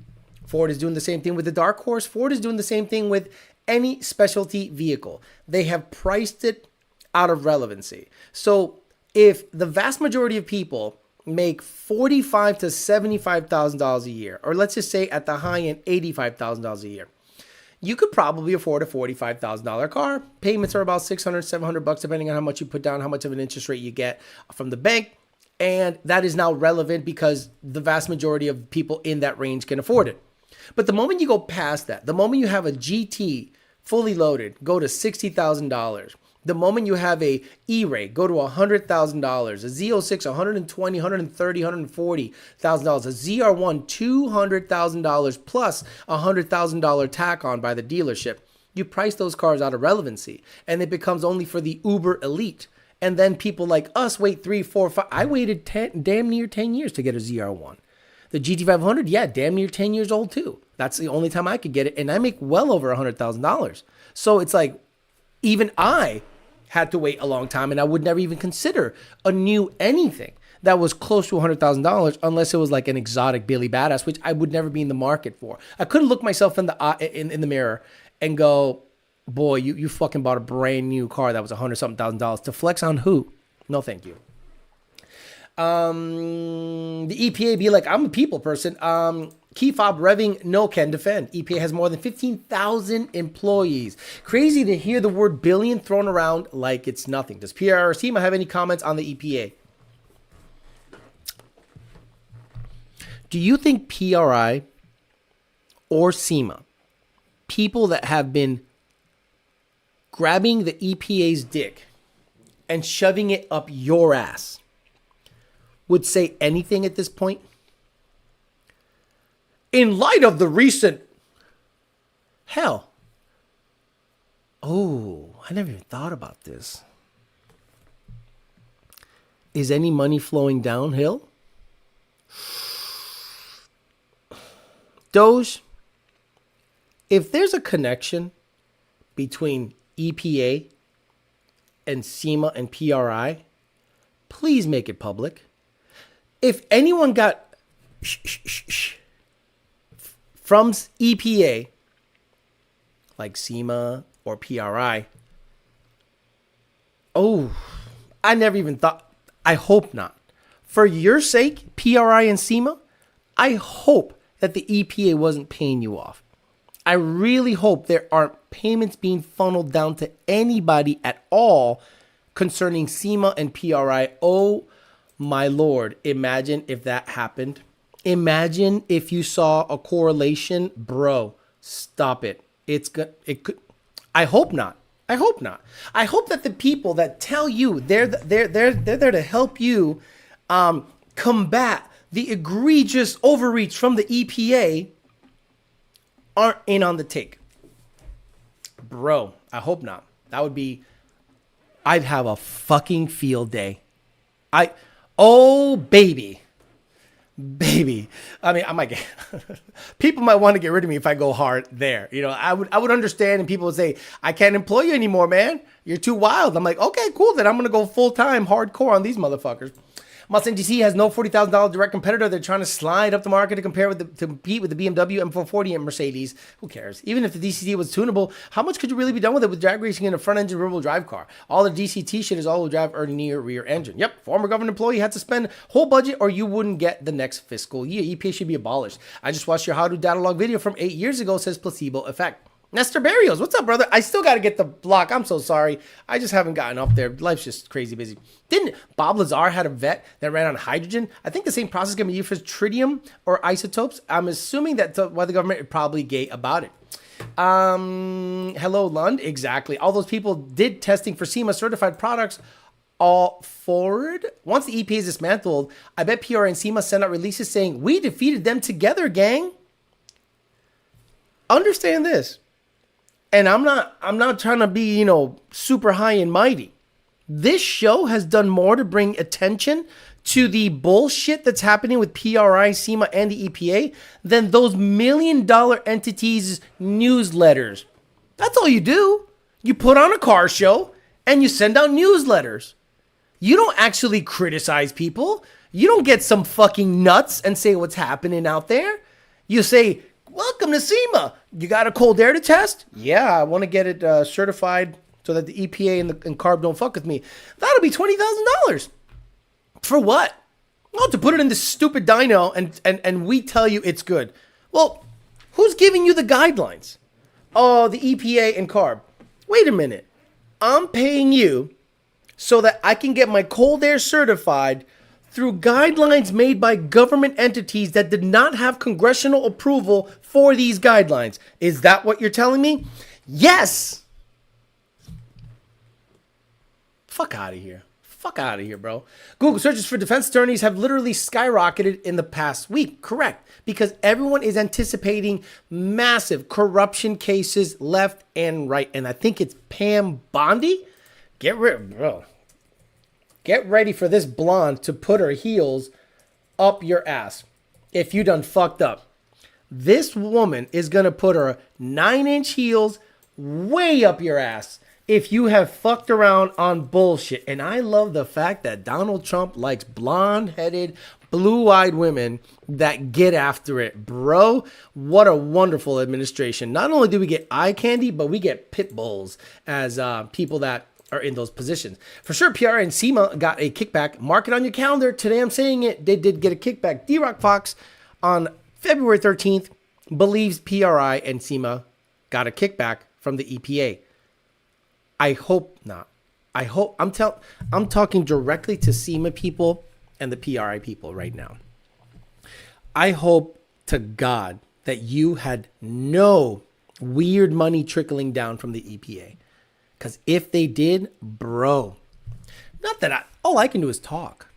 Ford is doing the same thing with the Dark Horse. Ford is doing the same thing with any specialty vehicle. They have priced it out of relevancy. So if the vast majority of people make $45,000 to $75,000 a year, or let's just say at the high end, $85,000 a year, you could probably afford a $45,000 car. Payments are about $600, $700 depending on how much you put down, how much of an interest rate you get from the bank. And that is now relevant because the vast majority of people in that range can afford it. But the moment you go past that, the moment you have a GT fully loaded, go to $60,000. The moment you have a E-Ray, go to $100,000. A Z06, $120,000, $130,000, $140,000. A ZR1, $200,000 plus $100,000 tack on by the dealership. You price those cars out of relevancy, and it becomes only for the uber elite. And then people like us wait 3, 4, 5. I waited damn near 10 years to get a ZR1. The GT500, yeah, damn near 10 years old too. That's the only time I could get it, and I make well over $100,000. So it's like, even I had to wait a long time, and I would never even consider a new anything that was close to $100,000 unless it was like an exotic Billy Badass, which I would never be in the market for. I couldn't look myself in the mirror and go, boy, you fucking bought a brand new car that was $100-something thousand to flex on who? No, thank you. The EPA be like, I'm a people person. Key fob revving, no can defend. EPA has more than 15,000 employees. Crazy to hear the word billion thrown around like it's nothing. Does PRI or SEMA have any comments on the EPA? Do you think PRI or SEMA, people that have been grabbing the EPA's dick and shoving it up your ass, would say anything at this point? In light of the recent... Hell. Oh, I never even thought about this. Is any money flowing downhill? Doge, if there's a connection between EPA and SEMA and PRI, please make it public. If anyone got from EPA, like SEMA or PRI, oh, I never even thought. I hope not. For your sake, PRI and SEMA, I hope that the EPA wasn't paying you off. I really hope there aren't payments being funneled down to anybody at all concerning SEMA and PRI. Oh my Lord, imagine if that happened. Imagine if you saw a correlation. Bro, stop it. It could. I hope not. I hope not. I hope that the people that tell you they're there to help you combat the egregious overreach from the EPA aren't in on the take. Bro, I hope not. That would be, I'd have a fucking field day. Oh, baby. Baby. I mean, I might get, people might want to get rid of me if I go hard there. You know, I would understand, and people would say, I can't employ you anymore, man. You're too wild. I'm like, okay, cool. Then I'm going to go full-time hardcore on these motherfuckers. Mustang GC has no $40,000 direct competitor. They're trying to slide up the market to compete with the BMW M440 and Mercedes. Who cares? Even if the DCT was tunable, how much could you really be done with it with drag racing in a front-engine rear-wheel drive car? All the DCT shit is all-wheel drive or near rear engine. Yep, former government employee had to spend whole budget or you wouldn't get the next fiscal year. EPA should be abolished. I just watched your how-to data log video from 8 years ago. Says placebo effect. Nestor Barrios, what's up, brother? I still got to get the block. I'm so sorry. I just haven't gotten up there. Life's just crazy busy. Didn't Bob Lazar had a vet that ran on hydrogen? I think the same process can be used for tritium or isotopes. I'm assuming that's why the government is probably gay about it. Hello, Lund. Exactly. All those people did testing for SEMA certified products all forward. Once the EPA is dismantled, I bet PR and SEMA send out releases saying, we defeated them together, gang. Understand this. And I'm not trying to be, super high and mighty. This show has done more to bring attention to the bullshit that's happening with PRI, SEMA, and the EPA than those $1 million entities' newsletters. That's all you do. You put on a car show and you send out newsletters. You don't actually criticize people. You don't get some fucking nuts and say what's happening out there. You say, welcome to SEMA. You got a cold air to test? Yeah, I want to get it certified so that the EPA and CARB don't fuck with me. That'll be $20,000. For what? Well, to put it in this stupid dyno and we tell you it's good. Well, who's giving you the guidelines? Oh, the EPA and CARB. Wait a minute. I'm paying you so that I can get my cold air certified through guidelines made by government entities that did not have congressional approval for these guidelines. Is that what you're telling me? Yes. Fuck out of here. Fuck out of here, bro. Google searches for defense attorneys have literally skyrocketed in the past week. Correct. Because everyone is anticipating massive corruption cases left and right. And I think it's Pam Bondi. Get ready for this blonde to put her heels up your ass if you done fucked up. This woman is going to put her 9-inch heels way up your ass if you have fucked around on bullshit. And I love the fact that Donald Trump likes blonde-headed, blue-eyed women that get after it. Bro, what a wonderful administration. Not only do we get eye candy, but we get pit bulls as people that are in those positions. For sure, PRI and SEMA got a kickback. Mark it on your calendar. Today I'm saying it. They did get a kickback. D-Rock Fox on February 13th believes PRI and SEMA got a kickback from the EPA. I hope not. I'm talking directly to SEMA people and the PRI people right now. I hope to God that you had no weird money trickling down from the EPA. Because if they did, bro, not that all I can do is talk,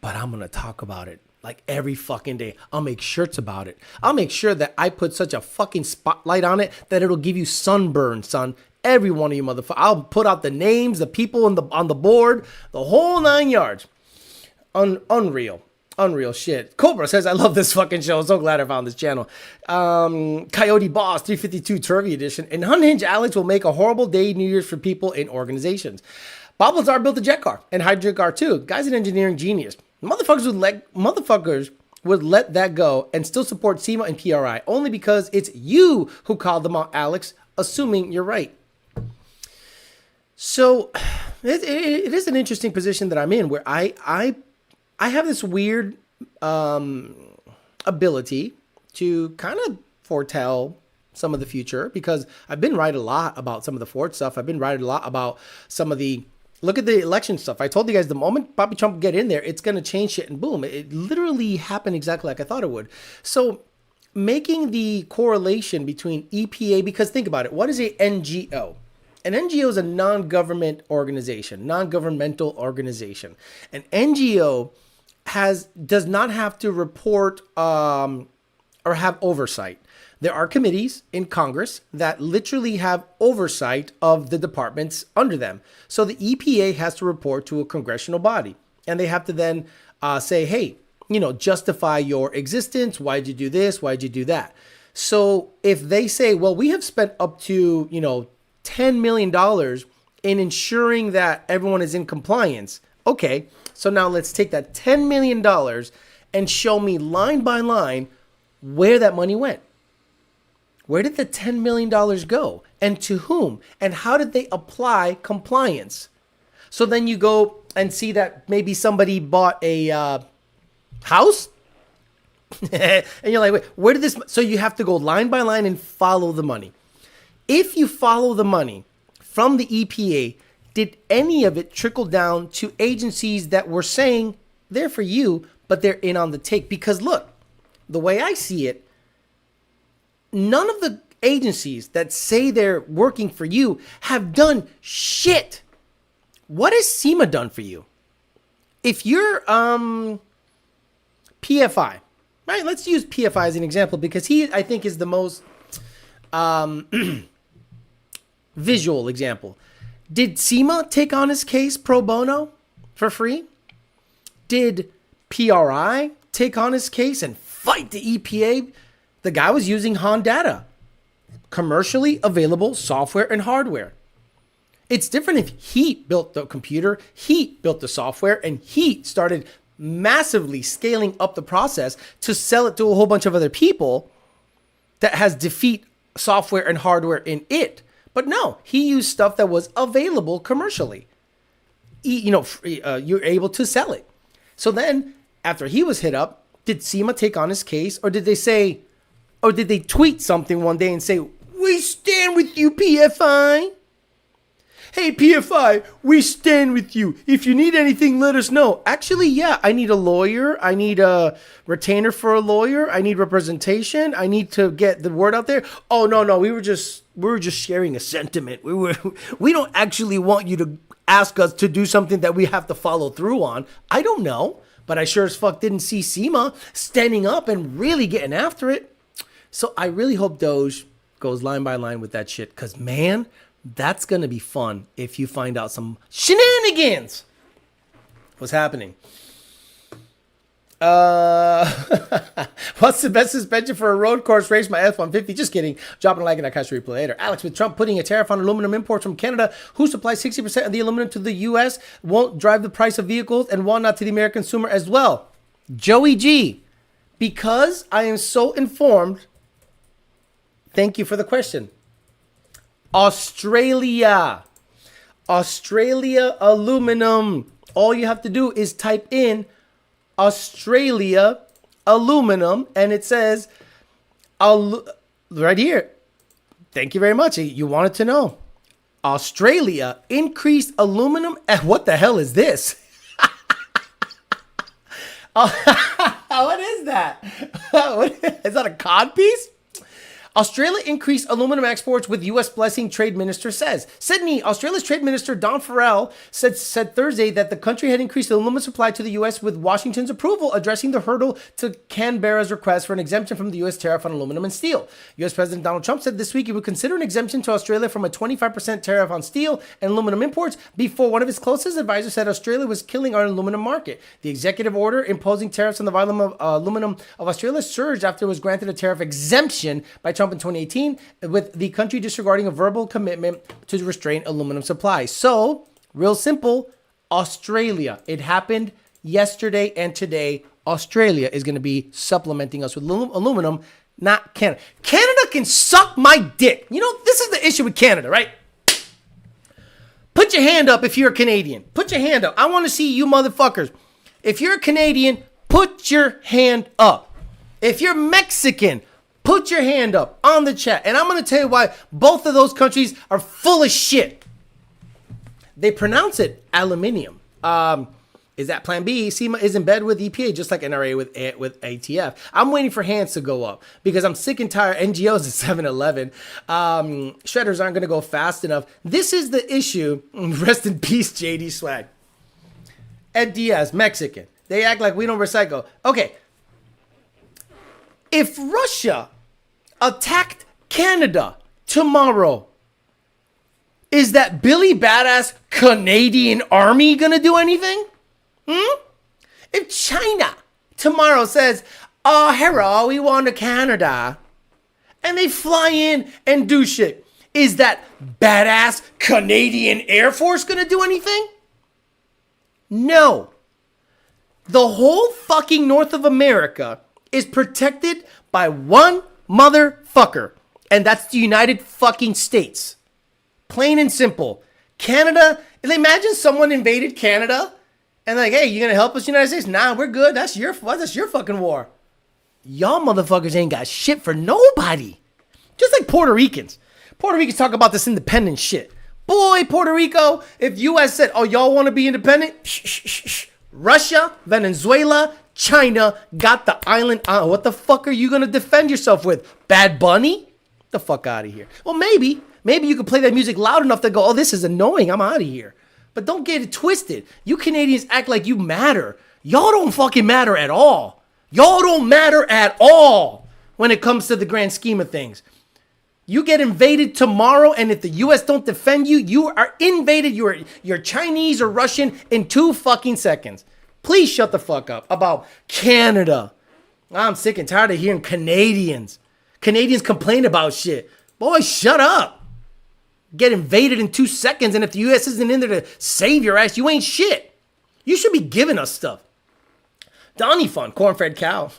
but I'm going to talk about it like every fucking day. I'll make shirts about it. I'll make sure that I put such a fucking spotlight on it that it'll give you sunburn, son. Every one of you motherfuckers. I'll put out the names, the people on the board, the whole 9 yards. Unreal shit. Cobra says, I love this fucking show. I'm so glad I found this channel. Coyote Boss 352 Turvy Edition. And Unhinged Alex will make a horrible day New Year's for people in organizations. Bob Lazar built a jet car and hydrogen car too. Guy's an engineering genius. Motherfuckers would let that go and still support SEMA and PRI only because it's you who called them out, Alex, assuming you're right. So it is an interesting position that I'm in where I have this weird ability to kind of foretell some of the future because I've been right a lot about some of the Ford stuff. I've been right a lot about some of the, look at the election stuff. I told you guys the moment Bobby Trump get in there, it's going to change shit and boom. It literally happened exactly like I thought it would. So making the correlation between EPA, because think about it. What is a NGO? An NGO is a non-governmental organization. An NGO does not have to report or have oversight. There are committees in Congress that literally have oversight of the departments under them. So the EPA has to report to a congressional body, and they have to then say, hey, justify your existence. Why'd you do this? Why'd you do that? So if they say, well, we have spent up to, $10 million in ensuring that everyone is in compliance. Okay, so now let's take that $10 million and show me line by line where that money went. Where did the $10 million go? And to whom? And how did they apply compliance? So then you go and see that maybe somebody bought a house. And you're like, wait, where did this? So you have to go line by line and follow the money. If you follow the money from the EPA, did any of it trickle down to agencies that were saying they're for you, but they're in on the take? Because look, the way I see it, none of the agencies that say they're working for you have done shit. What has SEMA done for you? If you're PFI, right? Let's use PFI as an example because he, I think, is the most visual example. Did SEMA take on his case pro bono for free? Did PRI take on his case and fight the EPA? The guy was using Hondata, commercially available software and hardware. It's different if he built the computer, he built the software, and he started massively scaling up the process to sell it to a whole bunch of other people that has defeat software and hardware in it. But no, he used stuff that was available commercially. You're able to sell it. So then, after he was hit up, did SEMA take on his case, or did they tweet something one day and say, "We stand with you, PFI"? Hey, PFI, we stand with you. If you need anything, let us know. Actually, yeah, I need a lawyer. I need a retainer for a lawyer. I need representation. I need to get the word out there. Oh, no, we were just sharing a sentiment. We don't actually want you to ask us to do something that we have to follow through on. I don't know, but I sure as fuck didn't see SEMA standing up and really getting after it. So I really hope Doge goes line by line with that shit, because, man, that's going to be fun if you find out some shenanigans. What's happening? What's the best suspension for a road course race? My F-150. Just kidding. Dropping a like and I catch a replay later. Alex, with Trump putting a tariff on aluminum imports from Canada, who supplies 60% of the aluminum to the U.S., won't drive the price of vehicles and walnut to the American consumer as well. Joey G, because I am so informed, thank you for the question. Australia Australia aluminum. All you have to do is type in Australia aluminum, and it says right here. Thank you very much. You wanted to know. Australia increased aluminum. What the hell is this? What is that? Is that a cod piece? Australia increased aluminum exports with U.S. blessing, trade minister says. Sydney, Australia's trade minister Don Farrell said Thursday that the country had increased the aluminum supply to the U.S. with Washington's approval, addressing the hurdle to Canberra's request for an exemption from the U.S. tariff on aluminum and steel. U.S. President Donald Trump said this week he would consider an exemption to Australia from a 25% tariff on steel and aluminum imports before one of his closest advisors said Australia was killing our aluminum market. The executive order imposing tariffs on the volume of aluminum of Australia surged after it was granted a tariff exemption by Trump in 2018, with the country disregarding a verbal commitment to restrain aluminum supply. So, real simple, Australia. It happened yesterday and today. Australia is going to be supplementing us with aluminum, not Canada. Canada can suck my dick. You know, this is the issue with Canada, right? Put your hand up if you're a Canadian. Put your hand up. I want to see you motherfuckers. If you're a Canadian, put your hand up. If you're Mexican, put your hand up on the chat. And I'm going to tell you why both of those countries are full of shit. They pronounce it aluminium. Is that plan B? SEMA is in bed with EPA, just like NRA with ATF. I'm waiting for hands to go up because I'm sick and tired. NGOs at 7-Eleven. Shredders aren't going to go fast enough. This is the issue. Rest in peace, JD Swag. Ed Diaz, Mexican. They act like we don't recycle. Okay. If Russia attacked Canada tomorrow, is that Billy Badass Canadian Army gonna do anything? If China tomorrow says, oh, hello, we want to Canada, and they fly in and do shit, is that badass Canadian Air Force gonna do anything? No. The whole fucking North of America is protected by one motherfucker, and that's the United fucking States. Plain and simple. Canada, imagine someone invaded Canada and like, hey, you gonna help us, United States? Nah, we're good. That's your fucking war. Y'all motherfuckers ain't got shit for nobody. Just like Puerto Ricans. Puerto Ricans talk about this independent shit. Boy, Puerto Rico, if U.S. said, oh, y'all want to be independent? Russia, Venezuela, China got the island. What the fuck are you going to defend yourself with? Bad Bunny? The fuck out of here. Well, maybe you could play that music loud enough to go, oh, this is annoying. I'm out of here. But don't get it twisted. You Canadians act like you matter. Y'all don't fucking matter at all. Y'all don't matter at all when it comes to the grand scheme of things. You get invaded tomorrow, and if the U.S. don't defend you, you are invaded. You're Chinese or Russian in 2 fucking seconds. Please shut the fuck up about Canada. I'm sick and tired of hearing Canadians complain about shit. Boy, shut up. Get invaded in 2 seconds, and if the U.S. isn't in there to save your ass, you ain't shit. You should be giving us stuff. Donnie Fun, corn-fed cow.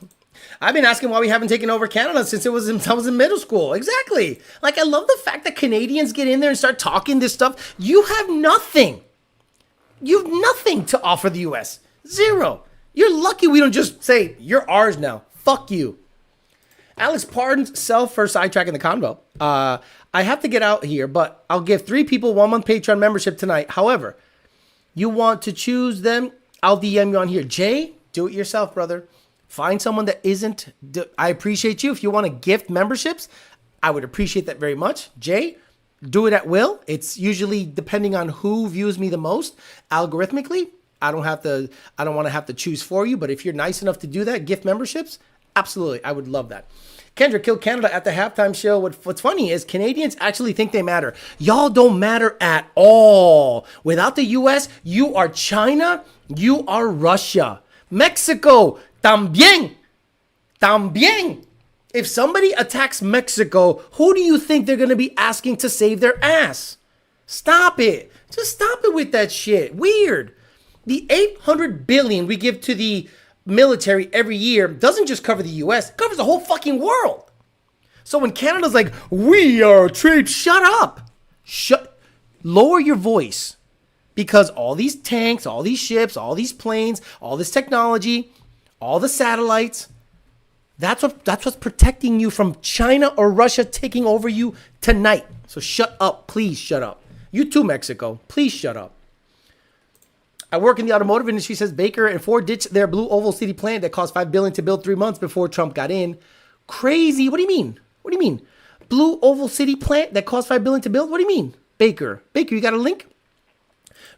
I've been asking why we haven't taken over Canada since I was in middle school. Exactly. Like, I love the fact that Canadians get in there and start talking this stuff. You have nothing. You have nothing to offer the U.S. Zero. You're lucky we don't just say, you're ours now. Fuck you. Alex pardons self for sidetracking the convo. I have to get out here, but I'll give 3 people 1-month Patreon membership tonight. However, you want to choose them, I'll DM you on here. Jay, do it yourself, brother. Find someone that isn't. I appreciate you. If you want to gift memberships, I would appreciate that very much. Jay, do it at will. It's usually depending on who views me the most algorithmically. I don't want to have to choose for you, but if you're nice enough to do that, gift memberships, absolutely. I would love that. Kendra killed Canada at the halftime show. What's funny is Canadians actually think they matter. Y'all don't matter at all. Without the U.S., you are China, you are Russia. Mexico, también. If somebody attacks Mexico, who do you think they're going to be asking to save their ass? Stop it. Just stop it with that shit. Weird. The $800 billion we give to the military every year doesn't just cover the U.S., it covers the whole fucking world. So when Canada's like, we are trade, shut up. Lower your voice. Because all these tanks, all these ships, all these planes, all this technology, all the satellites, that's what's protecting you from China or Russia taking over you tonight. So shut up. Please shut up. You too, Mexico. Please shut up. I work in the automotive industry, says Baker and Ford ditched their Blue Oval City plant that cost $5 billion to build 3 months before Trump got in. Crazy. What do you mean? What do you mean? Blue Oval City plant that cost $5 billion to build? What do you mean? Baker, you got a link?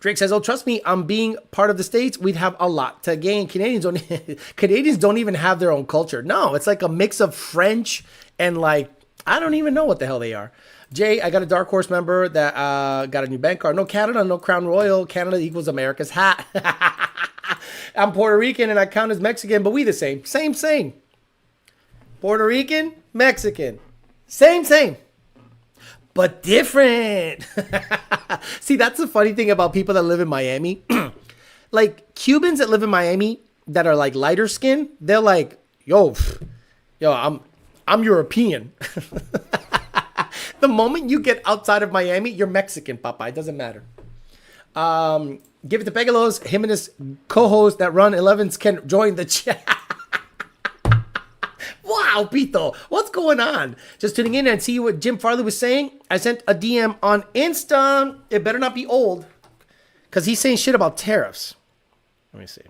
Drake says, oh, trust me, I'm being part of the States. We'd have a lot to gain. Canadians don't even have their own culture. No, it's like a mix of French and like, I don't even know what the hell they are. Jay, I got a Dark Horse member that got a new bank card. No Canada, no Crown Royal. Canada equals America's hat. I'm Puerto Rican and I count as Mexican, but we the same. Same. Puerto Rican, Mexican. Same. But different. See, that's the funny thing about people that live in Miami. Like Cubans that live in Miami that are like lighter skin, they're like, yo, I'm European. The moment you get outside of Miami, you're Mexican, papa. It doesn't matter. Give it to Pegalos. Him and his co-host that run 11s can join the chat. Wow, Pito, what's going on? Just tuning in and see what Jim Farley was saying. I sent a DM on Insta. It better not be old, because he's saying shit about tariffs. Let me see.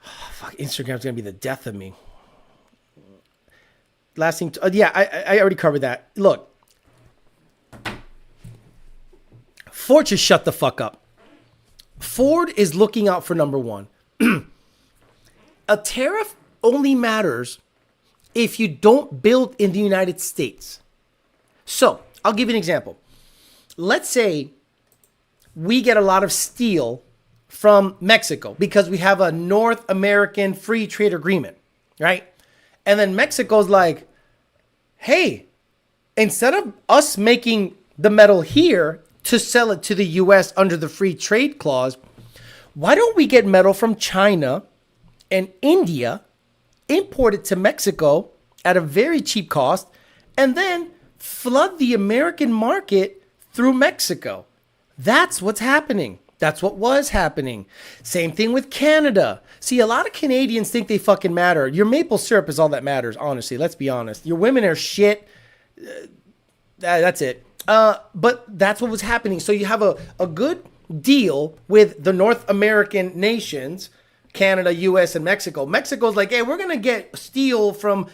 Oh, fuck, Instagram's going to be the death of me. Last thing, I already covered that. Look, Ford just shut the fuck up. Ford is looking out for number one. A tariff only matters if you don't build in the United States. So I'll give you an example. Let's say we get a lot of steel from Mexico because we have a North American free trade agreement, right? And then Mexico's like, hey, instead of us making the metal here to sell it to the US under the free trade clause, why don't we get metal from China and India, import it to Mexico at a very cheap cost, and then flood the American market through Mexico? That's what's happening. That's what was happening. Same thing with Canada. See, a lot of Canadians think they fucking matter. Your maple syrup is all that matters, honestly. Let's be honest. Your women are shit. That's it. But that's what was happening. So you have a good deal with the North American nations, Canada, US, and Mexico. Mexico's like, hey, we're going to get steel from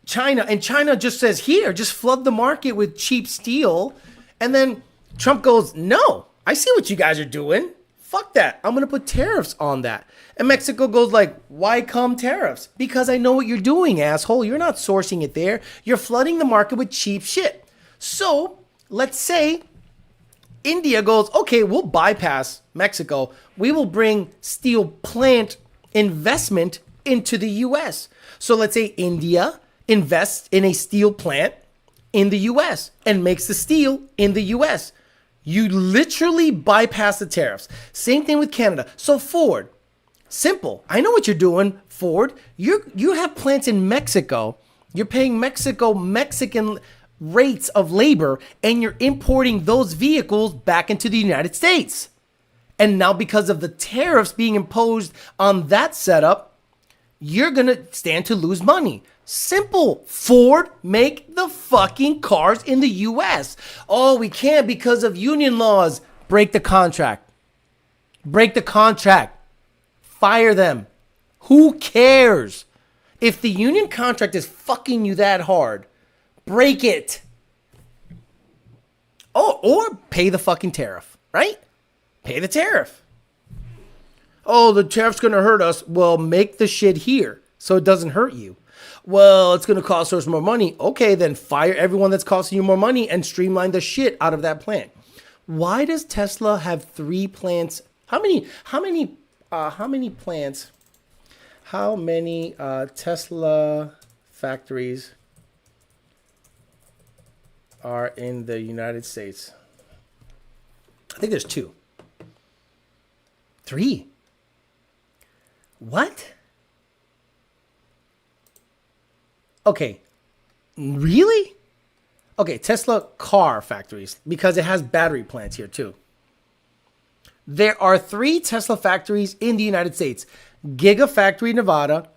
China. And China just says, here, just flood the market with cheap steel. And then Trump goes, no, I see what you guys are doing. Fuck that. I'm going to put tariffs on that. And Mexico goes like, why come tariffs? Because I know what you're doing, asshole. You're not sourcing it there. You're flooding the market with cheap shit. So let's say India goes, okay, we'll bypass Mexico. We will bring steel plant investment into the US. So let's say India invests in a steel plant in the US and makes the steel in the US. You literally bypass the tariffs. Same thing with Canada. So Ford, simple. I know what you're doing, Ford. You have plants in Mexico. You're paying Mexican rates of labor, and you're importing those vehicles back into the United States. And now because of the tariffs being imposed on that setup, you're going to stand to lose money. Simple. Ford, make the fucking cars in the US. Oh, we can't because of union laws. Break the contract. Break the contract. Fire them. Who cares? If the union contract is fucking you that hard, break it. Oh, or pay the fucking tariff, right? Pay the tariff. Oh, the tariff's going to hurt us. Well, make the shit here so it doesn't hurt you. Well, it's going to cost us more money. Okay, then fire everyone that's costing you more money and streamline the shit out of that plant. Why does Tesla have 3 plants? How many plants? How many Tesla factories are in the United States? I think there's 2. 3. What? Okay, really? Okay, Tesla car factories, because it has battery plants here too. There are 3 Tesla factories in the United States. Gigafactory Nevada,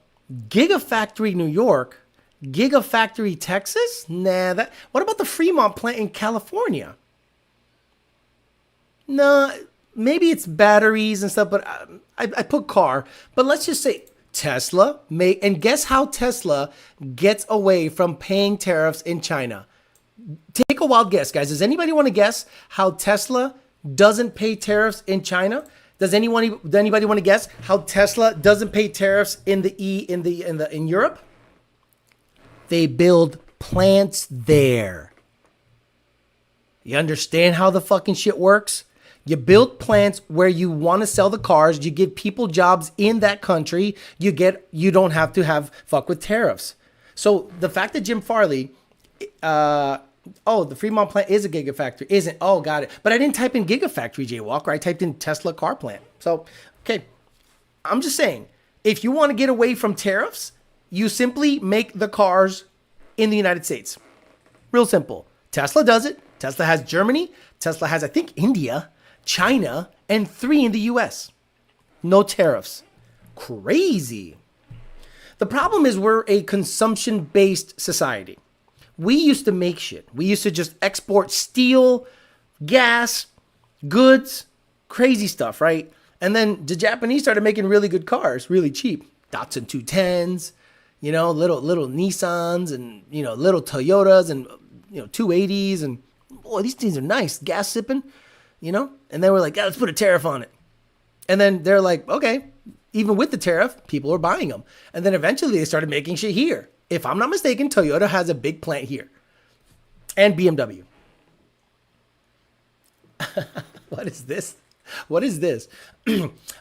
Gigafactory New York, Gigafactory Texas? Nah, what about the Fremont plant in California? No, maybe it's batteries and stuff, but I put car. But let's just say Tesla and guess how Tesla gets away from paying tariffs in China? Take a wild guess, guys. Does anybody want to guess how Tesla doesn't pay tariffs in China? Does anybody want to guess how Tesla doesn't pay tariffs in Europe? They build plants there. You understand how the fucking shit works? You build plants where you want to sell the cars. You give people jobs in that country. You don't have to fuck with tariffs. So the fact that Jim Farley, the Fremont plant is a gigafactory, isn't? Oh, got it. But I didn't type in gigafactory, Jay Walker. I typed in Tesla car plant. So, okay. I'm just saying, if you want to get away from tariffs, you simply make the cars in the United States. Real simple. Tesla does it. Tesla has Germany. Tesla has, I think, India, China, and 3 in the US. No tariffs. Crazy. The problem is we're a consumption-based society. We used to make shit. We used to just export steel, gas, goods, crazy stuff, right? And then the Japanese started making really good cars, really cheap. Datsun 210s, little Nissans and, little Toyotas and, 280s. And, boy, these things are nice. Gas sipping, And they were like, let's put a tariff on it. And then they're like, okay, even with the tariff, people are buying them. And then eventually they started making shit here. If I'm not mistaken, Toyota has a big plant here. And BMW. What is this? What is this?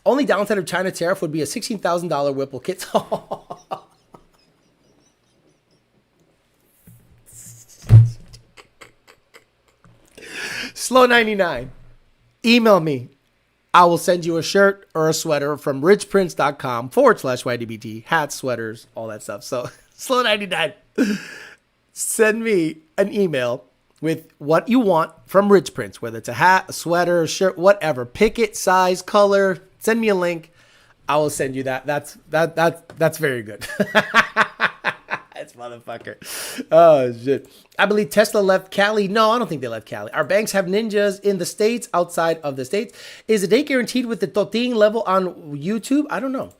Only downside of China tariff would be a $16,000 Whipple kit. Slow 99. Email me. I will send you a shirt or a sweater from richprince.com/YDBT. Hats, sweaters, all that stuff. So Slow 99. Send me an email with what you want from Rich Prince, whether it's a hat, a sweater, a shirt, whatever. Pick it, size, color. Send me a link. I will send you that. That's very good. This motherfucker. Oh, shit. I believe Tesla left Cali. No, I don't think they left Cali. Our banks have ninjas in the States, outside of the States. Is a date guaranteed with the Toting level on YouTube? I don't know.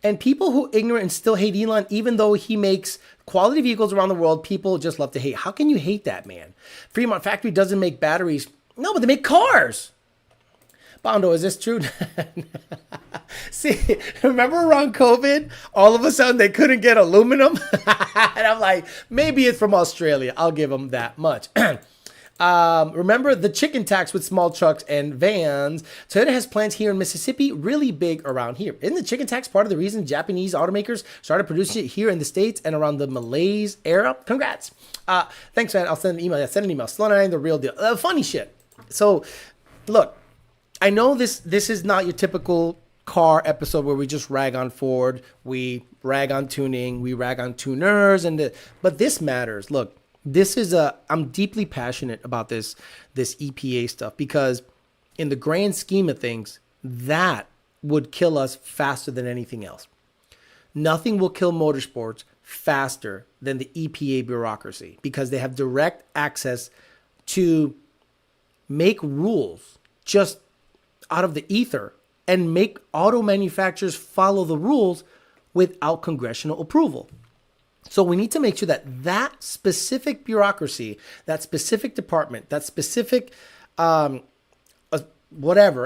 And people who ignorant and still hate Elon, even though he makes quality vehicles around the world, people just love to hate. How can you hate that, man? Fremont factory doesn't make batteries. No, but they make cars. Bondo, is this true? See, remember around COVID, all of a sudden they couldn't get aluminum? And I'm like, maybe it's from Australia. I'll give them that much. Remember the chicken tax with small trucks and vans? Toyota has plants here in Mississippi, really big around here. Isn't the chicken tax part of the reason Japanese automakers started producing it here in the States and around the Malays era? Congrats. Thanks, man. I'll send an email. Send an email. Slow 99, the real deal. Funny shit. So, look, I know this is not your typical car episode where we just rag on Ford, we rag on tuning, we rag on tuners, but this matters. Look, I'm deeply passionate about this EPA stuff because in the grand scheme of things, that would kill us faster than anything else. Nothing will kill motorsports faster than the EPA bureaucracy because they have direct access to make rules just out of the ether and make auto manufacturers follow the rules without congressional approval. So we need to make sure that specific bureaucracy, that specific department, that specific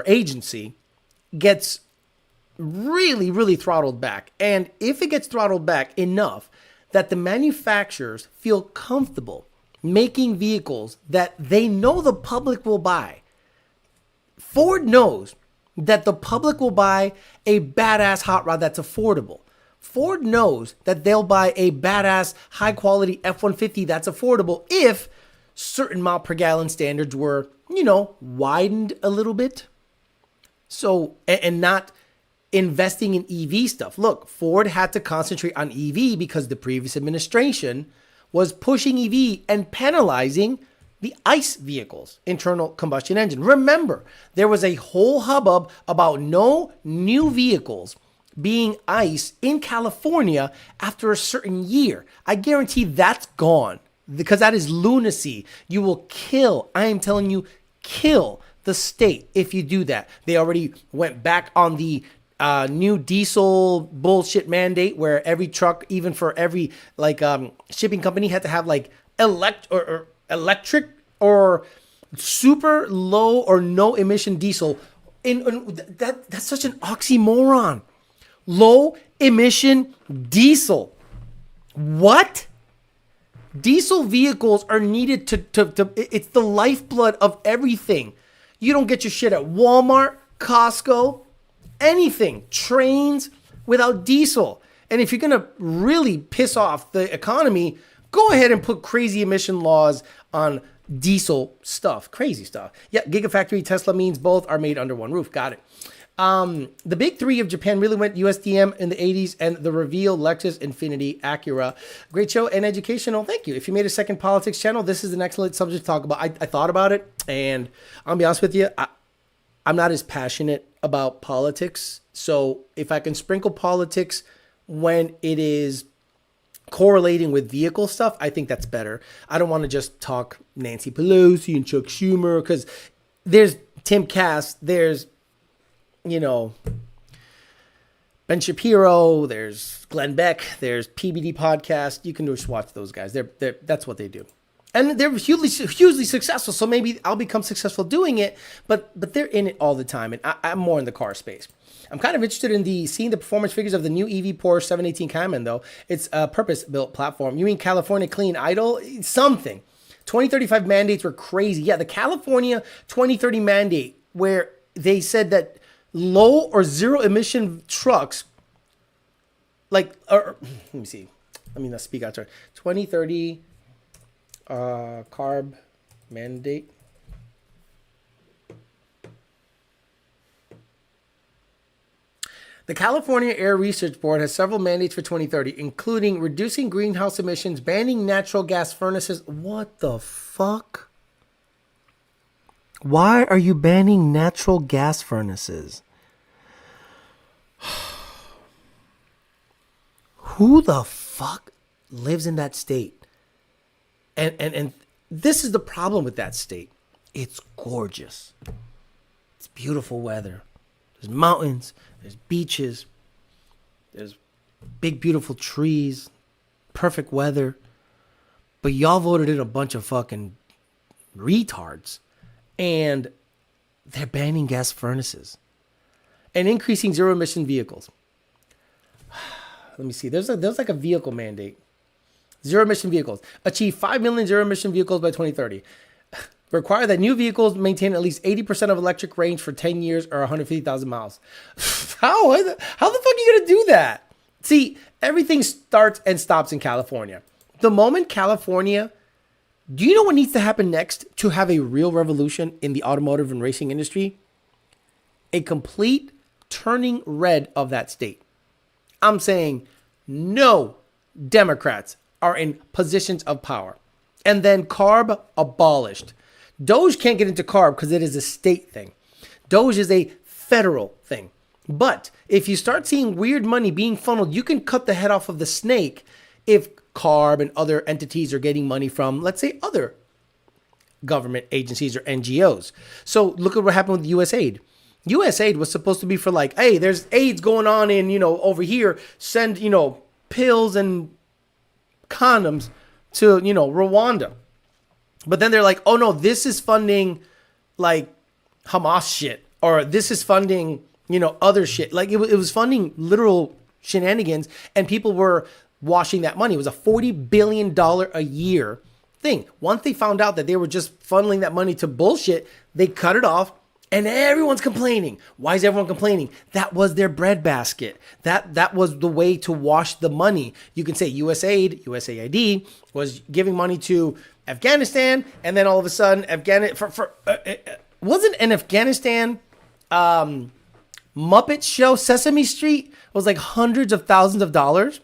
agency gets really, really throttled back. And if it gets throttled back enough that the manufacturers feel comfortable making vehicles that they know the public will buy. Ford knows that the public will buy a badass hot rod that's affordable. Ford knows that they'll buy a badass high quality F-150 that's affordable if certain mile per gallon standards were, widened a little bit. So, and not investing in EV stuff. Look, Ford had to concentrate on EV because the previous administration was pushing EV and penalizing the ICE vehicles, internal combustion engine. Remember, there was a whole hubbub about no new vehicles being ICE in California after a certain year. I guarantee that's gone because that is lunacy. You will kill, I am telling you, kill the state if you do that. They already went back on the new diesel bullshit mandate where every truck, even for every shipping company, had to have like electric or super low or no emission diesel. That's such an oxymoron. Low emission diesel. What? Diesel vehicles are needed to it's the lifeblood of everything. You don't get your shit at Walmart, Costco, anything, trains without diesel. And if you're going to really piss off the economy, go ahead and put crazy emission laws on diesel stuff, crazy stuff. Yeah, Gigafactory, Tesla means both are made under one roof. Got it. The big three of Japan really went USDM in the 80s and the reveal Lexus, Infiniti, Acura. Great show and educational. Thank you. If you made a second politics channel, this is an excellent subject to talk about. I thought about it, and I'll be honest with you, I'm not as passionate about politics. So if I can sprinkle politics when it is correlating with vehicle stuff, I think that's better. I don't want to just talk Nancy Pelosi and Chuck Schumer because there's Tim Cass, there's Ben Shapiro, there's Glenn Beck, there's PBD podcast. You can just watch those guys. That's what they do. And they're hugely successful. So maybe I'll become successful doing it, but they're in it all the time. And I'm more in the car space. I'm kind of interested in seeing the performance figures of the new EV Porsche 718 Cayman, though. It's a purpose-built platform. You mean California Clean Idle? Something. 2035 mandates were crazy. Yeah, the California 2030 mandate where they said that low or zero emission trucks, let me see. Let me not speak out there. 2030 carb mandate. The California Air Research Board has several mandates for 2030, including reducing greenhouse emissions, banning natural gas furnaces. What the fuck? Why are you banning natural gas furnaces? Who the fuck lives in that state? And this is the problem with that state. It's gorgeous. It's beautiful weather. There's mountains, there's beaches, there's big beautiful trees, perfect weather. But y'all voted in a bunch of fucking retards. And they're banning gas furnaces and increasing zero emission vehicles. Let me see. There's like a vehicle mandate. Zero emission vehicles. Achieve 5 million zero emission vehicles by 2030. Require that new vehicles maintain at least 80% of electric range for 10 years or 150,000 miles. How the fuck are you going to do that? See, everything starts and stops in California. The moment California, do you know what needs to happen next to have a real revolution in the automotive and racing industry? A complete turning red of that state. I'm saying no Democrats are in positions of power. And then CARB abolished. Doge can't get into CARB because it is a state thing. Doge is a federal thing. But if you start seeing weird money being funneled, you can cut the head off of the snake if CARB and other entities are getting money from, let's say, other government agencies or NGOs. So look at what happened with USAID. USAID was supposed to be for like, hey, there's AIDS going on in, over here. Send, pills and condoms to, Rwanda. But then they're like, oh no, this is funding like Hamas shit, or this is funding, other shit. Like it was funding literal shenanigans, and people were washing that money. It was a $40 billion a year thing. Once they found out that they were just funneling that money to bullshit, they cut it off. And everyone's complaining. Why is everyone complaining? That was their breadbasket. That was the way to wash the money. You can say USAID was giving money to Afghanistan, and then all of a sudden, wasn't an Afghanistan Muppet show, Sesame Street, was like hundreds of thousands of dollars.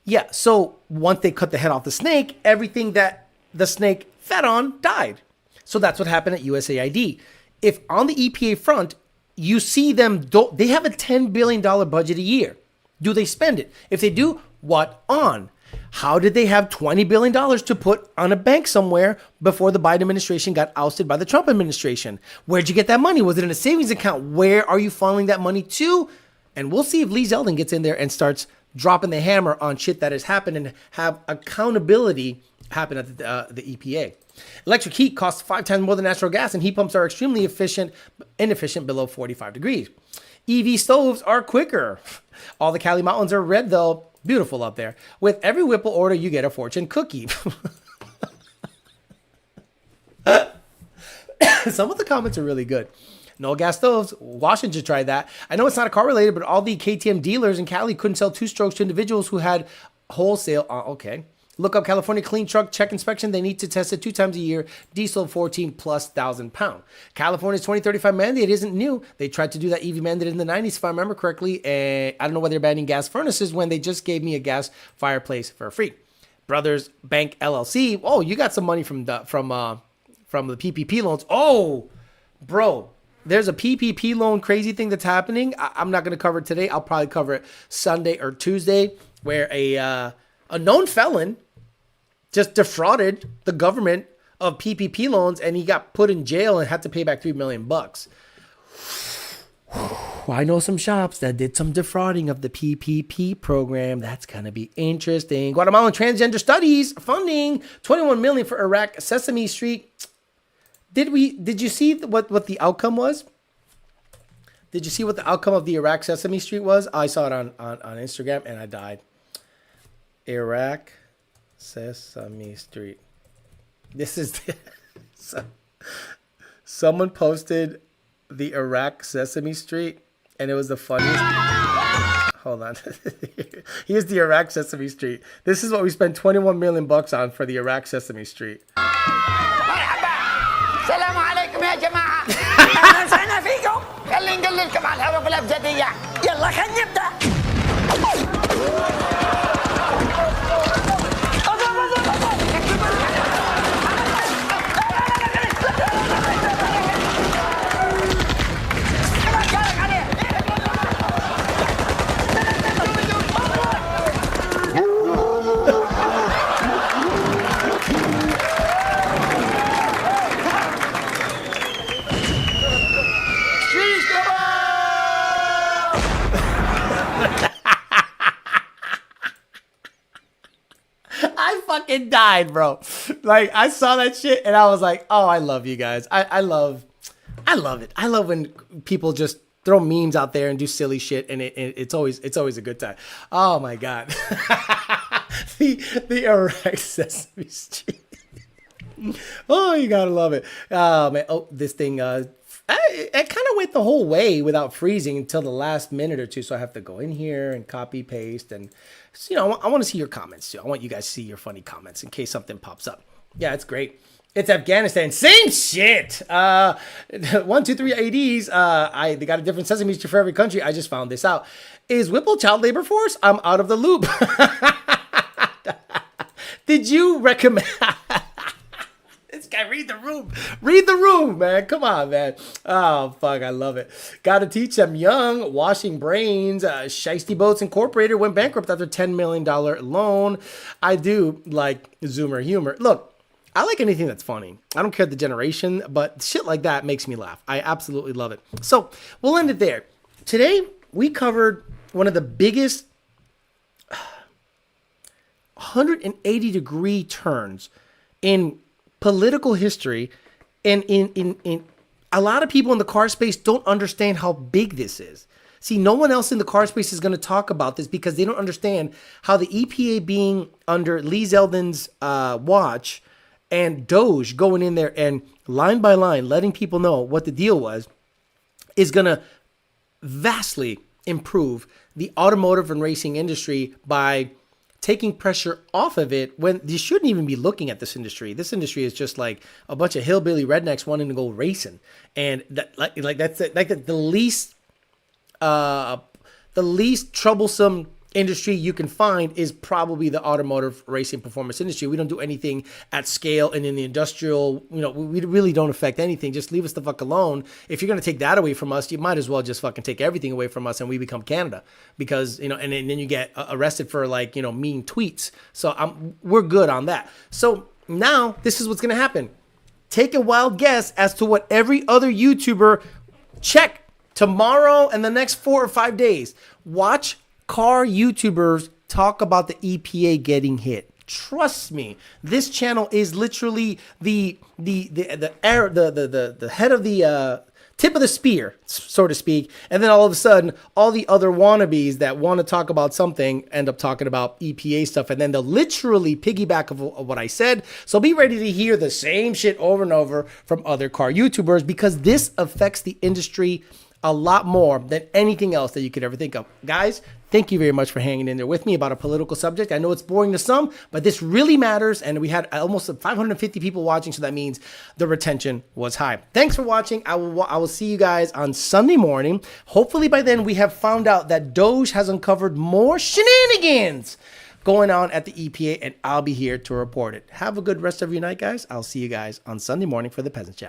Yeah, so once they cut the head off the snake, everything that the snake fed on, died. So that's what happened at USAID. If on the EPA front, you see them, they have a $10 billion budget a year. Do they spend it? If they do, what on? How did they have $20 billion to put on a bank somewhere before the Biden administration got ousted by the Trump administration? Where'd you get that money? Was it in a savings account? Where are you funneling that money to? And we'll see if Lee Zeldin gets in there and starts dropping the hammer on shit that has happened and have accountability happen at the EPA. Electric heat costs 5 times more than natural gas, and heat pumps are extremely inefficient below 45 degrees. EV stoves are quicker. All the Cali Mountains are red, though. Beautiful up there. With every Whipple order, you get a fortune cookie. Some of the comments are really good. No gas stoves. Washington tried that. I know it's not car related, but all the KTM dealers in Cali couldn't sell 2-strokes to individuals who had wholesale. Okay. Look up California clean truck check inspection. They need to test it 2 times a year. Diesel 14,000+ pound. California's 2035 mandate isn't new. They tried to do that EV mandate in the 90s, if I remember correctly. I don't know why they're banning gas furnaces when they just gave me a gas fireplace for free. Brothers Bank LLC. Oh, you got some money from the PPP loans. Oh, bro. There's a PPP loan crazy thing that's happening. I'm not going to cover it today. I'll probably cover it Sunday or Tuesday, where a known felon just defrauded the government of PPP loans, and he got put in jail and had to pay back $3 million. I know some shops that did some defrauding of the PPP program. That's gonna be interesting. Guatemalan transgender studies funding $21 million for Iraq Sesame Street. Did you see what the outcome was? Did you see what the outcome of the Iraq Sesame Street was? I saw it on Instagram and I died. Iraq Sesame Street. This is someone posted the Iraq Sesame Street and it was the funniest. Hold on. Here's the Iraq Sesame Street. This is what we spent $21 million on for the Iraq Sesame Street. السلام عليكم يا جماعة. أهلا وسهلا فيكم. خلينا نقللكم على الهواء بالأبجدية. يلا خلينا نبدأ. Fucking died, bro. Like, I saw that shit and I was like, oh, I love you guys. I love it. I love when people just throw memes out there and do silly shit, and it's always a good time. Oh my god. the Iraq Sesame Street. Oh, you gotta love it. Oh man. Oh, this thing it kind of went the whole way without freezing until the last minute or two, so I have to go in here and copy paste, and so, I want to see your comments too. I want you guys to see your funny comments in case something pops up. Yeah, it's great. It's Afghanistan. Same shit. 1, 2, 3 ADs. They got a different Sesame Street for every country. I just found this out. Is Whipple child labor force? I'm out of the loop. Did you recommend? This guy, read the room. Read the room, man. Come on, man. Oh, fuck. I love it. Got to teach them young. Washing brains. Shiesty Boats Incorporated went bankrupt after $10 million loan. I do like Zoomer humor. Look, I like anything that's funny. I don't care the generation, but shit like that makes me laugh. I absolutely love it. So we'll end it there. Today, we covered one of the biggest 180-degree turns in political history, and in a lot of people in the car space don't understand how big this is. See, no one else in the car space is going to talk about this because they don't understand how the EPA being under Lee Zeldin's watch and Doge going in there and line by line letting people know what the deal was is going to vastly improve the automotive and racing industry by taking pressure off of it, when you shouldn't even be looking at this industry. This industry is just like a bunch of hillbilly rednecks wanting to go racing, and that's the least troublesome industry you can find is probably the automotive racing performance industry. We don't do anything at scale and in the industrial, we really don't affect anything. Just leave us the fuck alone. If you're going to take that away from us, you might as well just fucking take everything away from us and we become Canada, because, and then you get arrested for mean tweets. So we're good on that. So now this is what's going to happen. Take a wild guess as to what every other YouTuber check tomorrow and the next 4 or 5 days. Watch car YouTubers talk about the EPA getting hit. Trust me, this channel is literally the head of the tip of the spear, so to speak. And then all of a sudden, all the other wannabes that want to talk about something end up talking about EPA stuff. And then they'll literally piggyback of what I said. So be ready to hear the same shit over and over from other car YouTubers, because this affects the industry a lot more than anything else that you could ever think of. Guys, thank you very much for hanging in there with me about a political subject. I know it's boring to some, but this really matters. And we had almost 550 people watching, so that means the retention was high. Thanks for watching. I will see you guys on Sunday morning. Hopefully by then we have found out that Doge has uncovered more shenanigans going on at the EPA, and I'll be here to report it. Have a good rest of your night, guys. I'll see you guys on Sunday morning for the Peasant Chat.